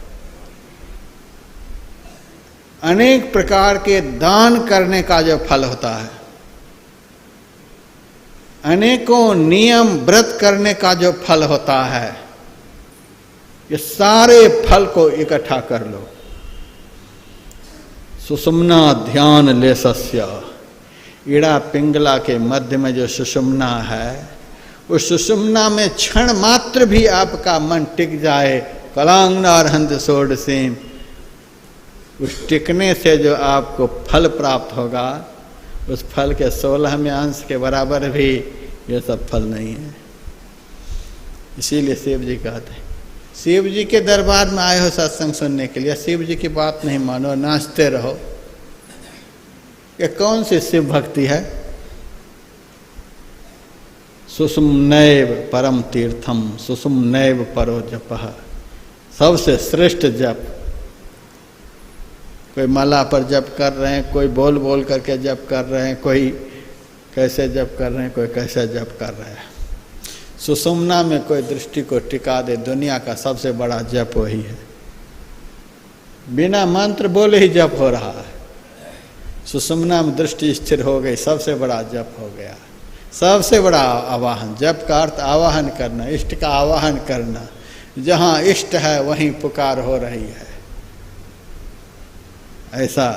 अनेक प्रकार के दान करने का जो फल होता है, अनेकों नियम व्रत करने का जो फल होता है, ये सारे फल को इकट्ठा कर लो। सुषुम्ना ध्यान लेशस्य, इड़ा पिंगला के मध्य में जो सुषुम्ना है, उस सुषुम्ना में क्षण मात्र भी आपका मन टिक जाए, कलांगनारहन्ति षोडशी, उस टिकने से जो आपको फल प्राप्त होगा, उस फल के 16वें अंश के बराबर भी ये सब फल नहीं है। इसीलिए शिव जी कहते हैं शिव जी के दरबार में आए हो सत्संग सुनने के लिए, शिव जी की बात नहीं मानो, नाचते रहो, ये कौन सी शिव भक्ति है? सुषुम्नैव परम तीर्थम सुषुम्नैव परो जपः, सबसे श्रेष्ठ जप। कोई माला पर जप कर रहे हैं, कोई बोल बोल करके जप कर रहे हैं, कोई कैसे जप कर रहे हैं, कोई कैसे जप कर रहे हैं। सुषुम्ना में कोई दृष्टि को टिका दे, दुनिया का सबसे बड़ा जप वही है। बिना मंत्र बोले ही जप हो रहा है। सुषुम्ना में दृष्टि स्थिर हो गई, सबसे बड़ा जप हो गया, सबसे बड़ा आवाहन। जप का अर्थ आवाहन करना, इष्ट का आवाहन करना। जहाँ इष्ट है वहीं पुकार हो रही है। ऐसा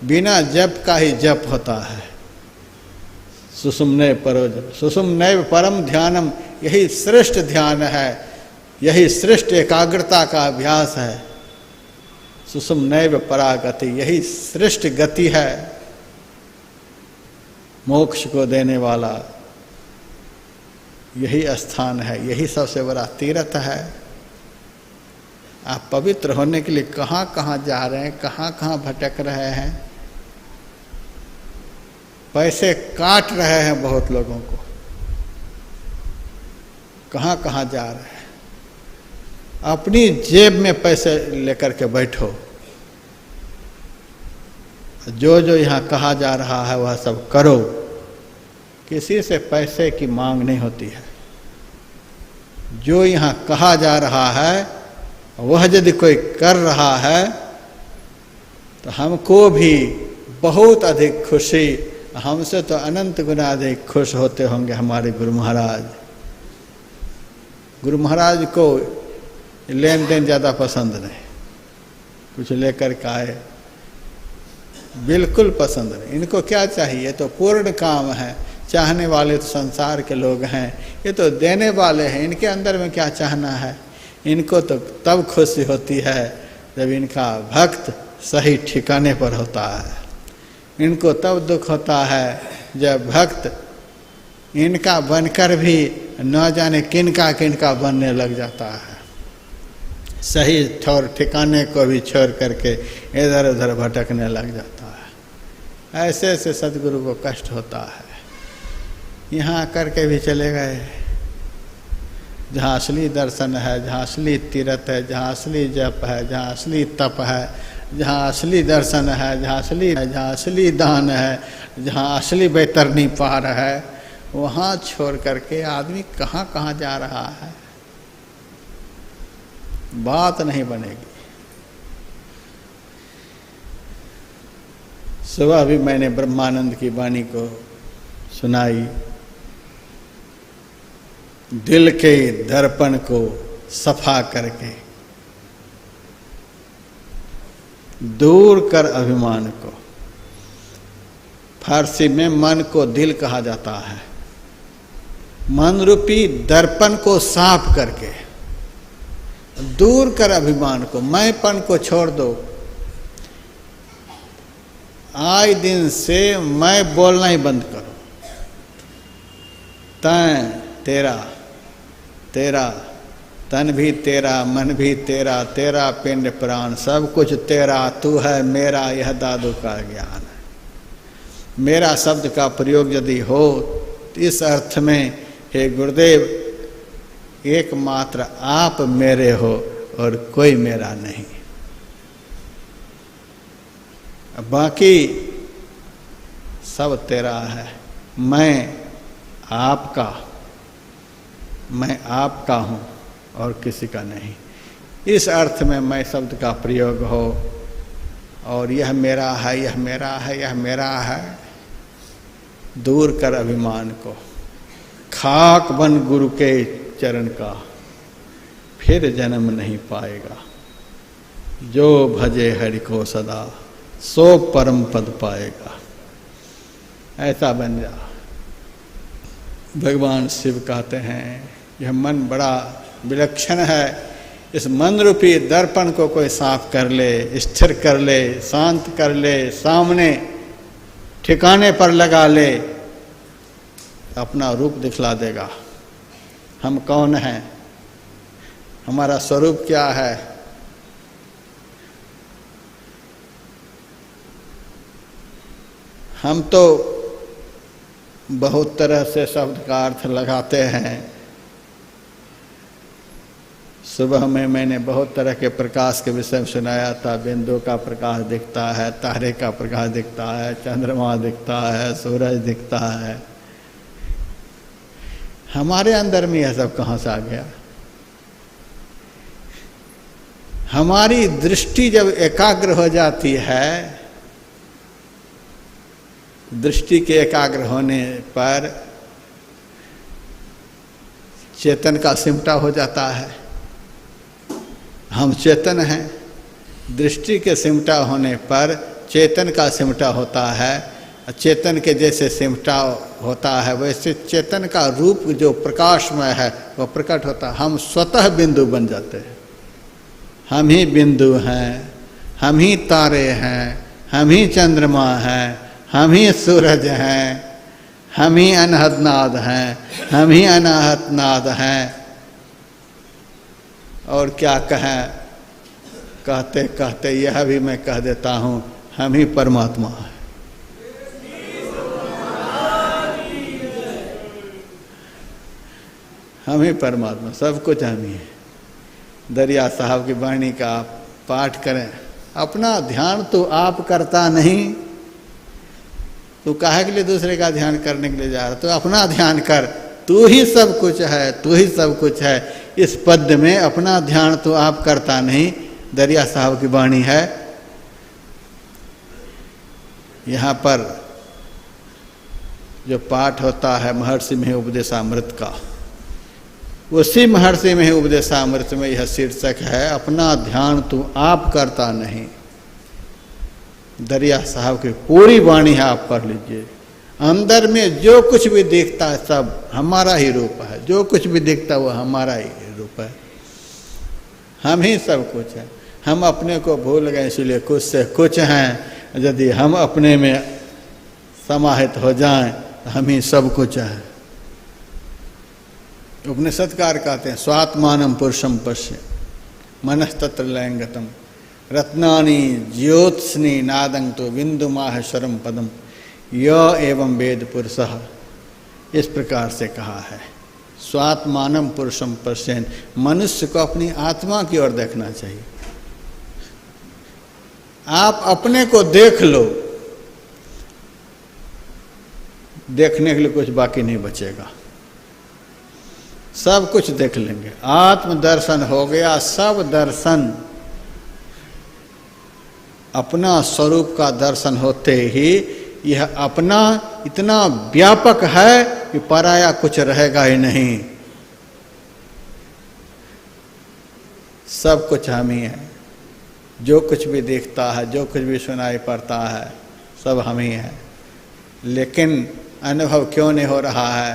बिना जप का ही जप होता है। सुषुम्ने परो जप, सुषुम्नैव परम ध्यानम, यही श्रेष्ठ ध्यान है, यही श्रेष्ठ एकाग्रता का अभ्यास है। सुषुम्नैव परागति, यही श्रेष्ठ गति है, मोक्ष को देने वाला यही स्थान है, यही सबसे बड़ा तीर्थ है। आप पवित्र होने के लिए कहाँ कहाँ जा रहे हैं, कहाँ कहाँ भटक रहे हैं, पैसे काट रहे हैं बहुत लोगों को, कहाँ कहाँ जा रहे हैं। अपनी जेब में पैसे लेकर के बैठो, जो जो यहाँ कहा जा रहा है वह सब करो। किसी से पैसे की मांग नहीं होती है। जो यहाँ कहा जा रहा है वह यदि कोई कर रहा है तो हमको भी बहुत अधिक खुशी, हमसे तो अनंत गुना अधिक खुश होते होंगे हमारे गुरु महाराज। गुरु महाराज को लेन देन ज़्यादा पसंद नहीं, कुछ लेकर के आए, बिल्कुल पसंद नहीं। इनको क्या चाहिए? तो पूर्ण काम है। चाहने वाले तो संसार के लोग हैं, ये तो देने वाले हैं। इनके अंदर में क्या चाहना है? इनको तो तब खुशी होती है जब इनका भक्त सही ठिकाने पर होता है। इनको तब दुख होता है जब भक्त इनका बनकर भी न जाने किनका किनका बनने लग जाता है। सही ठौर ठिकाने को भी छोड़ करके इधर उधर भटकने लग जाता है। ऐसे ऐसे सदगुरु को कष्ट होता है। यहाँ करके भी चले गए। जहाँ असली दर्शन है, जहाँ असली तीर्थ है, जहाँ असली जप है, जहाँ असली तप है, जहाँ असली दर्शन है, जहाँ असली दान है, जहाँ असली बैतरनी पार है, वहाँ छोड़ करके आदमी कहाँ कहाँ जा रहा है। बात नहीं बनेगी। सुबह भी मैंने ब्रह्मानंद की वाणी को सुनाई। दिल के दर्पण को सफा करके दूर कर अभिमान को। फारसी में मन को दिल कहा जाता है। मन रूपी दर्पण को साफ करके दूर कर अभिमान को, मैंपन को छोड़ दो। आए दिन से मैं बोलना ही बंद करो। तैं तेरा, तेरा तन भी तेरा, मन भी तेरा, तेरा पिंड प्राण सब कुछ तेरा, तू है मेरा, यह दादू का ज्ञान है। मेरा शब्द का प्रयोग यदि हो इस अर्थ में, हे गुरुदेव एकमात्र आप मेरे हो और कोई मेरा नहीं। बाकी सब तेरा है। मैं आपका हूँ और किसी का नहीं। इस अर्थ में मैं शब्द का प्रयोग हो और यह मेरा है, यह मेरा है, यह मेरा है। दूर कर अभिमान को। खाक बन गुरु के चरण का, फिर जन्म नहीं पाएगा। जो भजे हरि को सदा, सो परम पद पाएगा। ऐसा बन जा। भगवान शिव कहते हैं यह मन बड़ा विलक्षण है। इस मन रूपी दर्पण को कोई साफ कर ले, स्थिर कर ले, शांत कर ले, सामने ठिकाने पर लगा ले, अपना रूप दिखला देगा। हम कौन हैं? हमारा स्वरूप क्या है? हम तो बहुत तरह से शब्द का अर्थ लगाते हैं। सुबह में मैंने बहुत तरह के प्रकाश के विषय में सुनाया था। बिंदु का प्रकाश दिखता है, तारे का प्रकाश दिखता है, चंद्रमा दिखता है, सूरज दिखता है। हमारे अंदर में यह सब कहाँ से आ गया? हमारी दृष्टि जब एकाग्र हो जाती है, दृष्टि के एकाग्र होने पर चेतन का सिमटा हो जाता है। हम चेतन हैं। दृष्टि के सिमटा होने पर चेतन का सिमटा होता है। चेतन के जैसे सिमटा होता है वैसे चेतन का रूप जो प्रकाशमय है वह प्रकट होता है। हम स्वतः बिंदु बन जाते हैं। हम ही बिंदु हैं, हम ही तारे हैं, हम ही चंद्रमा हैं, हम ही सूरज हैं, हम ही अनहद नाद हैं, हम ही अनाहत नाद हैं। और क्या कहें? कहते कहते यह भी मैं कह देता हूँ, हम ही परमात्मा हैं। हम ही परमात्मा, सब कुछ हम ही है। दरिया साहब की वाणी का पाठ करें। अपना ध्यान तो आप करता नहीं, तू काहे के लिए दूसरे का ध्यान करने के लिए जा रहा? तो अपना ध्यान कर। तू ही सब कुछ है, तू ही सब कुछ है। इस पद में अपना ध्यान तो आप करता नहीं, दरिया साहब की वाणी है। यहाँ पर जो पाठ होता है महर्षि में उपदेशामृत का, उसी महर्षि में उपदेशामृत में यह शीर्षक है, अपना ध्यान तू आप करता नहीं। दरिया साहब की पूरी वाणी है, आप पढ़ लीजिए। अंदर में जो कुछ भी दिखता है सब हमारा ही रूप है। जो कुछ भी दिखता है वो हमारा ही रूप है। हम ही सब कुछ है। हम अपने को भूल गए, इसलिए कुछ से कुछ हैं। यदि हम अपने में समाहित हो जाएं तो हम ही सब कुछ हैं। उपनिषदकार कहते हैं, स्वात्मानं पुरुषं पश्य मनस्तत्र लयंगतम रत्नानि ज्योत्स्नि नादं तो बिंदु माहेश्वरम पदम य एवं वेद पुरुषः। इस प्रकार से कहा है, स्वात्मानं पुरुषं पश्यन्। मनुष्य को अपनी आत्मा की ओर देखना चाहिए। आप अपने को देख लो, देखने के लिए कुछ बाकी नहीं बचेगा। सब कुछ देख लेंगे। आत्म दर्शन हो गया। सब दर्शन अपना स्वरूप का दर्शन होते ही यह अपना इतना व्यापक है कि पराया कुछ रहेगा ही नहीं। सब कुछ हम ही है। जो कुछ भी दिखता है, जो कुछ भी सुनाई पड़ता है, सब हम ही है। लेकिन अनुभव क्यों नहीं हो रहा है?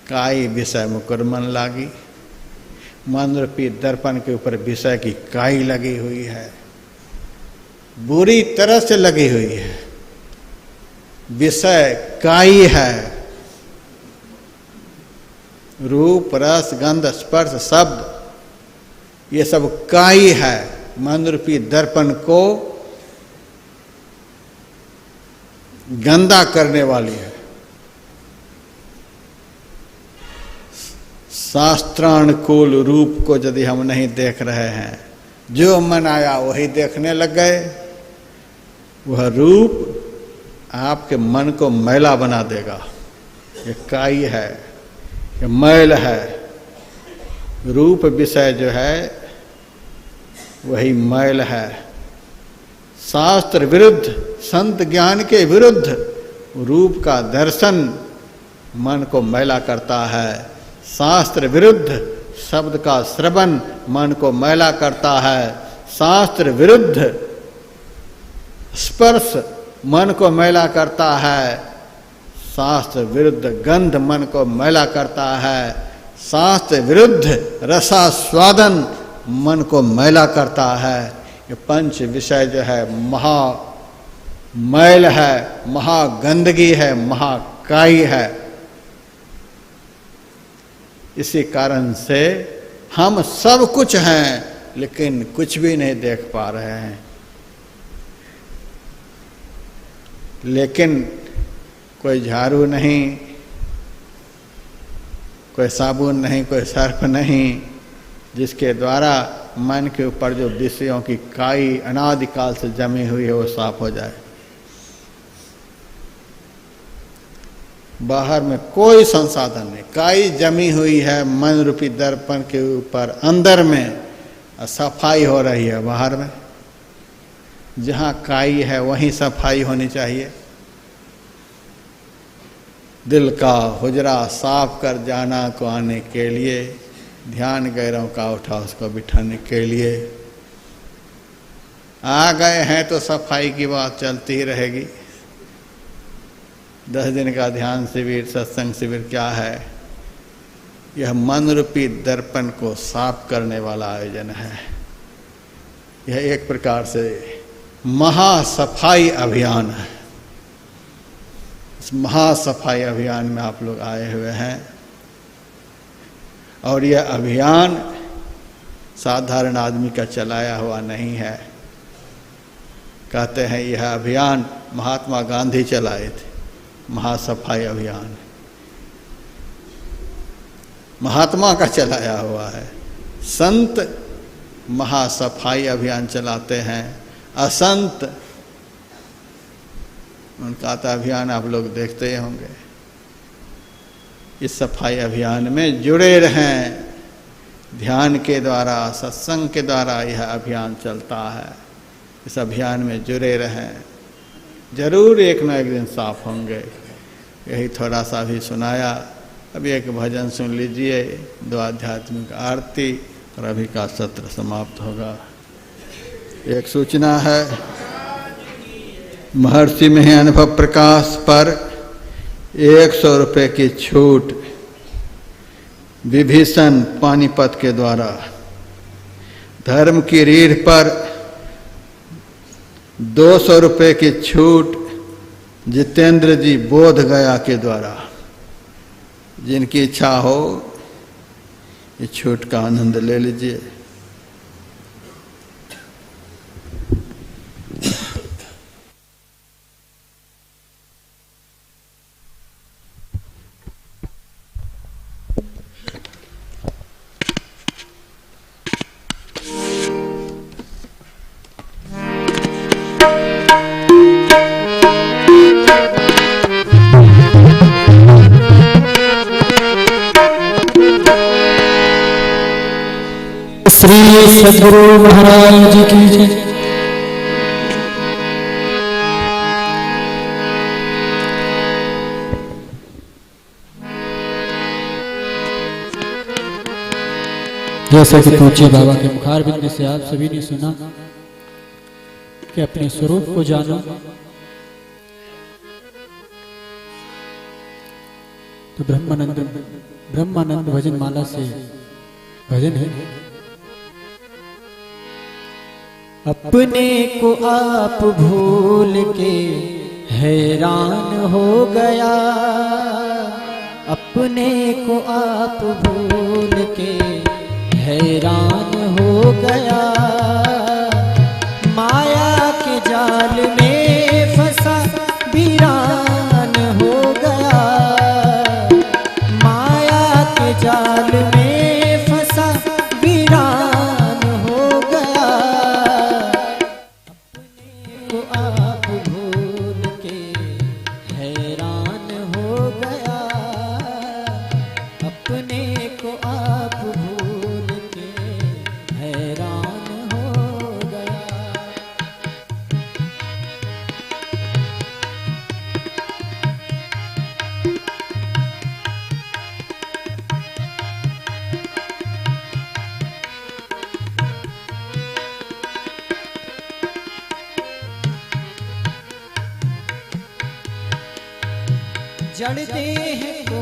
काई विषय मुकुर मन लागी। मन रूपी दर्पण के ऊपर विषय की काई लगी हुई है, बुरी तरह से लगी हुई है। विषय काई है। रूप, रस, गंध, स्पर्श, शब्द, ये सब काई है। मन रूपी दर्पण को गंदा करने वाली है। शास्त्रानुकूल रूप को यदि हम नहीं देख रहे हैं, जो मन आया वही देखने लग गए, वह रूप आपके मन को मैला बना देगा। ये काई है, ये मैल है। रूप विषय जो है वही मैल है। शास्त्र विरुद्ध, संत ज्ञान के विरुद्ध रूप का दर्शन मन को मैला करता है। शास्त्र विरुद्ध शब्द का श्रवण मन को मैला करता है। शास्त्र विरुद्ध स्पर्श मन को मैला करता है। शास्त्र विरुद्ध गंध मन को मैला करता है। शास्त्र विरुद्ध रसास्वादन मन को मैला करता है। ये पंच विषय जो है महा मैल है, महागंदगी है, महाकाई है। इसी कारण से हम सब कुछ हैं लेकिन कुछ भी नहीं देख पा रहे हैं। लेकिन कोई झाड़ू नहीं, कोई साबुन नहीं, कोई सर्फ नहीं, जिसके द्वारा मन के ऊपर जो विषयों की काई अनादिकाल से जमी हुई है वो साफ हो जाए। बाहर में कोई संसाधन नहीं, काई जमी हुई है मन रूपी दर्पण के ऊपर, अंदर में सफाई हो रही है। बाहर में जहाँ काई है वहीं सफाई होनी चाहिए। दिल का हुजरा साफ कर जाना को आने के लिए, ध्यान गैरों का उठा उसको बिठाने के लिए। आ गए हैं तो सफाई की बात चलती ही रहेगी। 10 दिन का ध्यान शिविर, सत्संग शिविर क्या है? यह मन रूपी दर्पण को साफ करने वाला आयोजन है। यह एक प्रकार से महासफाई अभियान है। इस महासफाई अभियान में आप लोग आए हुए हैं और यह अभियान साधारण आदमी का चलाया हुआ नहीं है। कहते हैं यह अभियान महात्मा गांधी चलाए थे, महासफाई अभियान महात्मा का चलाया हुआ है। संत महासफाई अभियान चलाते हैं, असंत उनका तो अभियान आप लोग देखते ही होंगे। इस सफाई अभियान में जुड़े रहें। ध्यान के द्वारा, सत्संग के द्वारा यह अभियान चलता है। इस अभियान में जुड़े रहें, जरूर एक न एक दिन साफ होंगे। यही थोड़ा सा भी सुनाया। अभी एक भजन सुन लीजिए, 2 आध्यात्मिक आरती और अभी का सत्र समाप्त होगा। एक सूचना है, महर्षि में अनुभव प्रकाश पर 100 रुपये की छूट विभीषण पानीपत के द्वारा, धर्म की रीढ़ पर 200 रुपये की छूट जितेंद्र जी बोध गया के द्वारा। जिनकी इच्छा हो इस छूट का आनंद ले लीजिए। श्री सद्गुरु महाराज की जय। जैसा कि पूज्य बाबा के मुखार बिंद से आप सभी ने सुना कि अपने स्वरूप को जानो, तो ब्रह्मानंद भजन माला से भजन है। अपने को आप भूल के हैरान हो गया, अपने को आप भूल के हैरान हो गया, माया के जाल में फंसा वीरान हो गया, माया के जाल में फंसा वीरान हो गया, अपने को आप भूल के हैरान हो गया, अपने को आप भूल के हैरान हो गया। जड़ देह को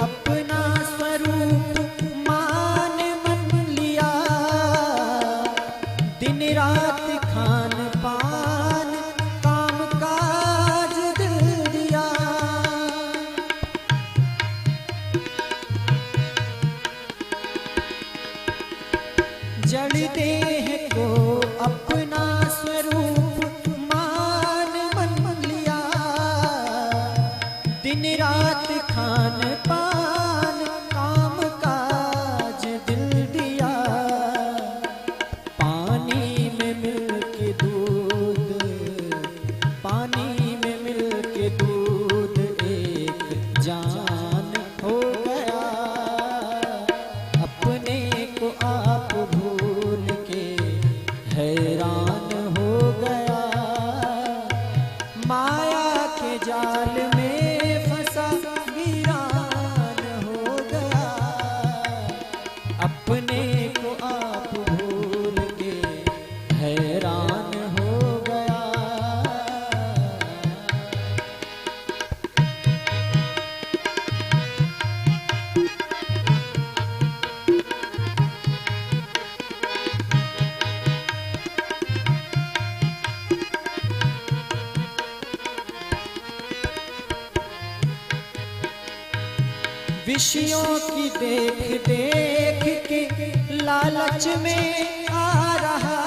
अपना स्वरूप मान मन लिया, दिन रात खान पान काम काज दिल दिया, स्वरूप मान मन लिया, दिन रात खान पान काम काज दिल दिया। पानी में मिल के दूध, पानी में मिल के दूध एक जान हो गया। अपने को आप भूल के हैरान हो गया। माया के जाल में फंसा वीरान हो गया। अपने को आप भूल के हैरान हो गया। विषयों की देख देख के लालच में आ रहा।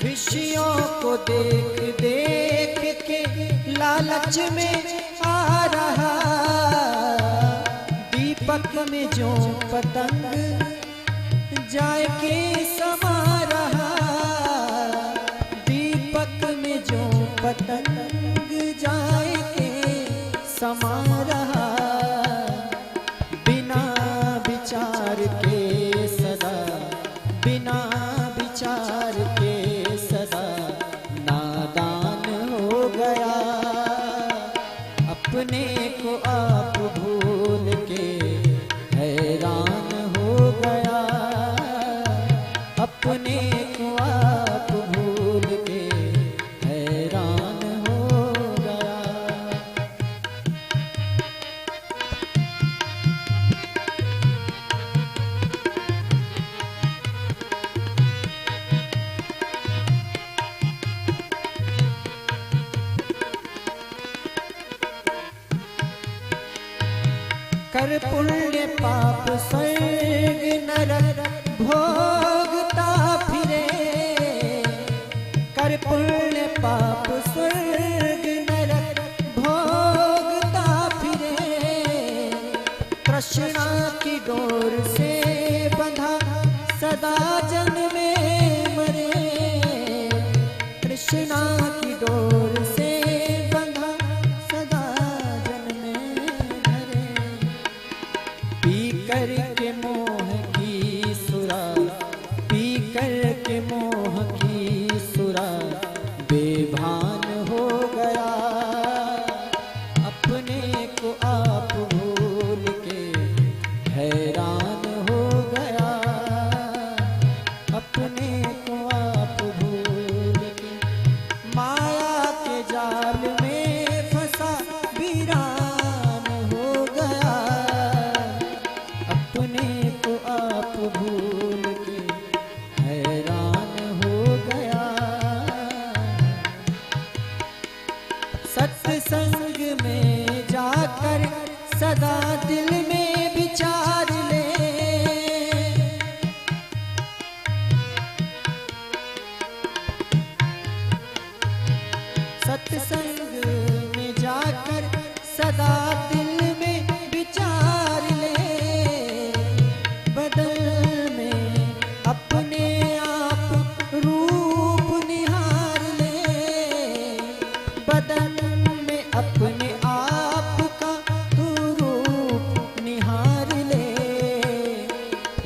विषयों को देख देख के लालच में आ रहा। दीपक में जो पतंग जाए के समा रहा। दीपक में जो पतंग जाए के समा रहा। बिना विचार के सदा, बिना विचार के सदा नादान हो गया। अपने को आप भूल के हैरान हो गया। अपने को आप भूल के हैरान हो गया। कर पुण्य पाप स्वर्ग नरक भोगता फिरे। कर पुण्य पाप स्वर्ग नरक भोगता फिरे। तृष्णा की डोर से बंधा सदा जन्मे मरे। तृष्णा की डोर से बंधा सदा जन्मे मरे। पी कर के मोह की सुरा, पी कर के मोह की सुरा बेभान हो गया। अपने को आप भूल के हैरान हो गया। अपने को आप भूल के माया के जाल में फंसा वीरान हो गया। अपने को आप भूल के हैरान हो गया। सत्संग में जाकर सदा दिल में विचार ले। सत्संग में जाकर सदा दिल में विचार ले। बदल में अपने आप रूप निहार ले। बदल में अपने आप का तू रूप निहार ले।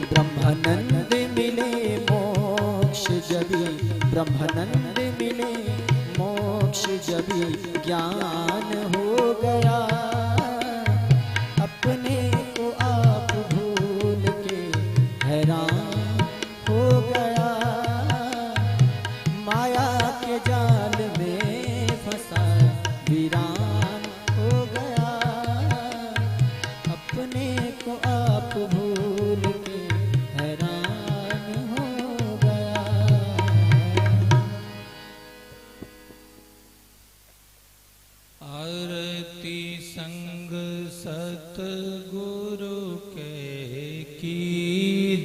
ब्रह्मानंद मिले मोक्ष जभी, ब्रह्मानंद मिले मोक्ष जभी ज्ञान हो गया। अपने को आप भूल के हैरान हो गया। माया के जाल में फंसा वीरान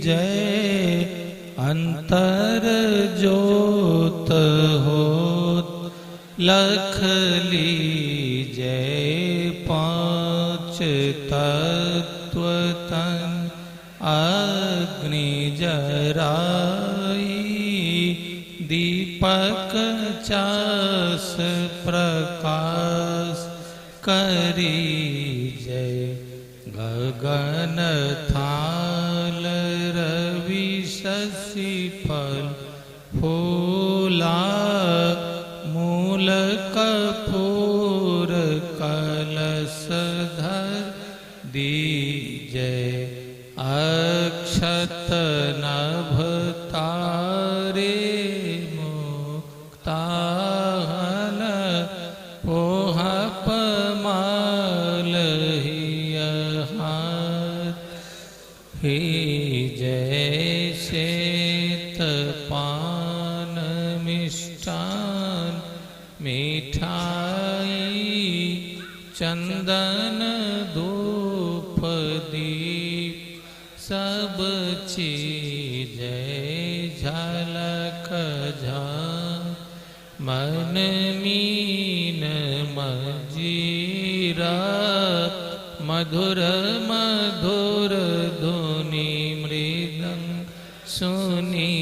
जय अंतर जोत होत लख लीजय पांच तत्व तन अग्नि जराई दीपक चास प्रकाश करी जय गगन थाल रवि शशि फल फूला मूल कपूर कलश धर दीजय अक्षत नभ तारे मुक्ताहन पोहप माल हे जय श्वेत पान मिष्टान मिठाई चंदन धूप दीप सब चीज झलक झांक मन मीन मजीरा मधुर मधुर धुनि मृदंग सुनी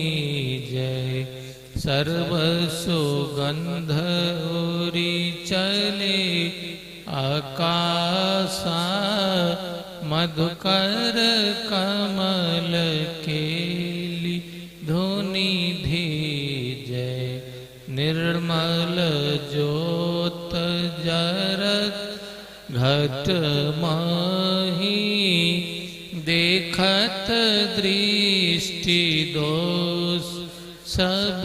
जय सर्व सुगंध उरी चले आकाशा मधुकर कमल केली धुनि धीजय निर्मल ज्योत जरत घट माही देखत दृष्टि दोष सब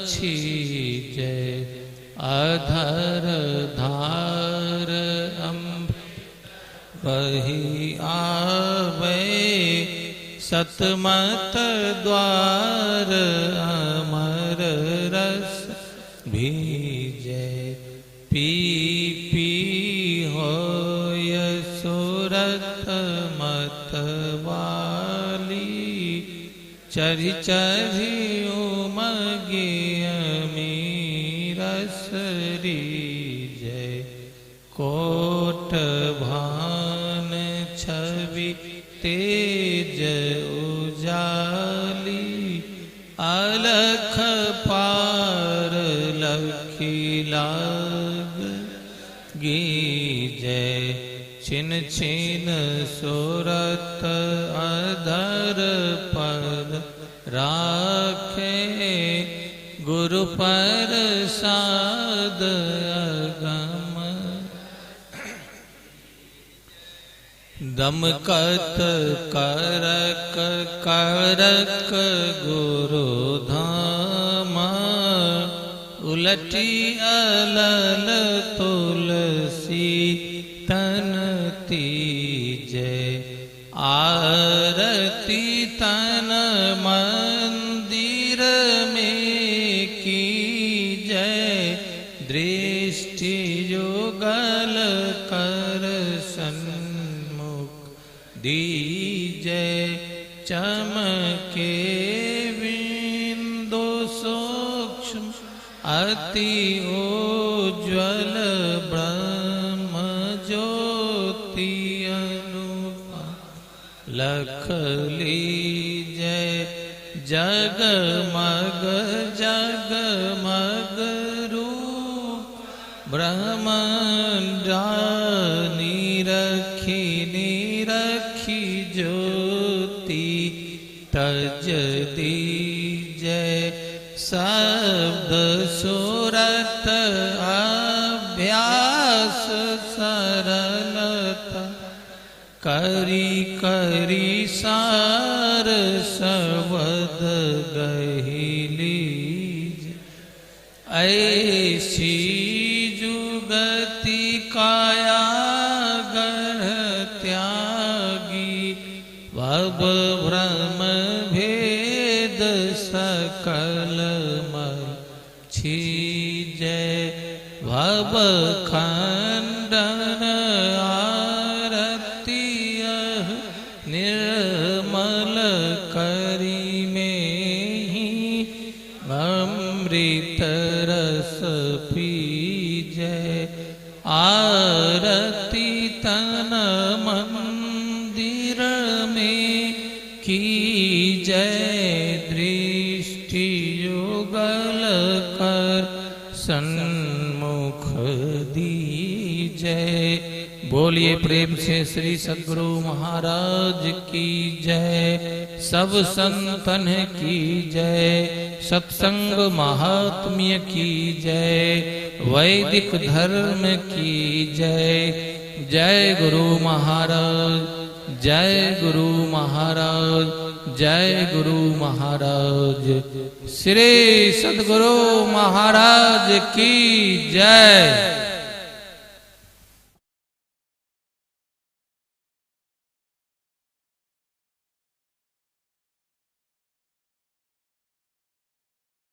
छीजय अधर धार अम्ब वही आवे सतमत द्वार अमर रस भीजय पी पी होय सुरत मतवाली चरि चरि उमगे अमीरसरी जय कोट भान छवि तेज उजाली अलख पार लखी लाग गीजय छिन छिन सुरत अधर पर राखे गुरु पर साद अगम दमकत करक करक गुरु धामा उलटी अलल तुलसी तन तीजय आरती तन मंदिर में की जय दृष्टि युगल कर सन्मुख दीजय चमके बिंदु सूक्ष्म अति उज्ज्वल ब्रह्म ज्योति अनुपम लख लीजय जगमग जगमग रूप ब्रह्मांडा निरखी निरखी ज्योति तज दीजय शब्द सुरत अभ्यास सरलता करी करी सार शब्द गहिली ऐसी जुगति काया गढ़ त्यागी भव भ्रम भेद सकल मल छीजय भव खंडन आरती निर्मल कर आरती तन मंदिर में कीजय, दृष्टि युगल कर सन्मुख दीजय। बोलिए प्रेम से श्री सद्गुरु महाराज की जय, सब संतन की जय, सत्संग महात्म्य की जय, वैदिक धर्म की जय। जय गुरु महाराज, जय गुरु महाराज, जय गुरु महाराज। श्री सद्गुरु महाराज की जय।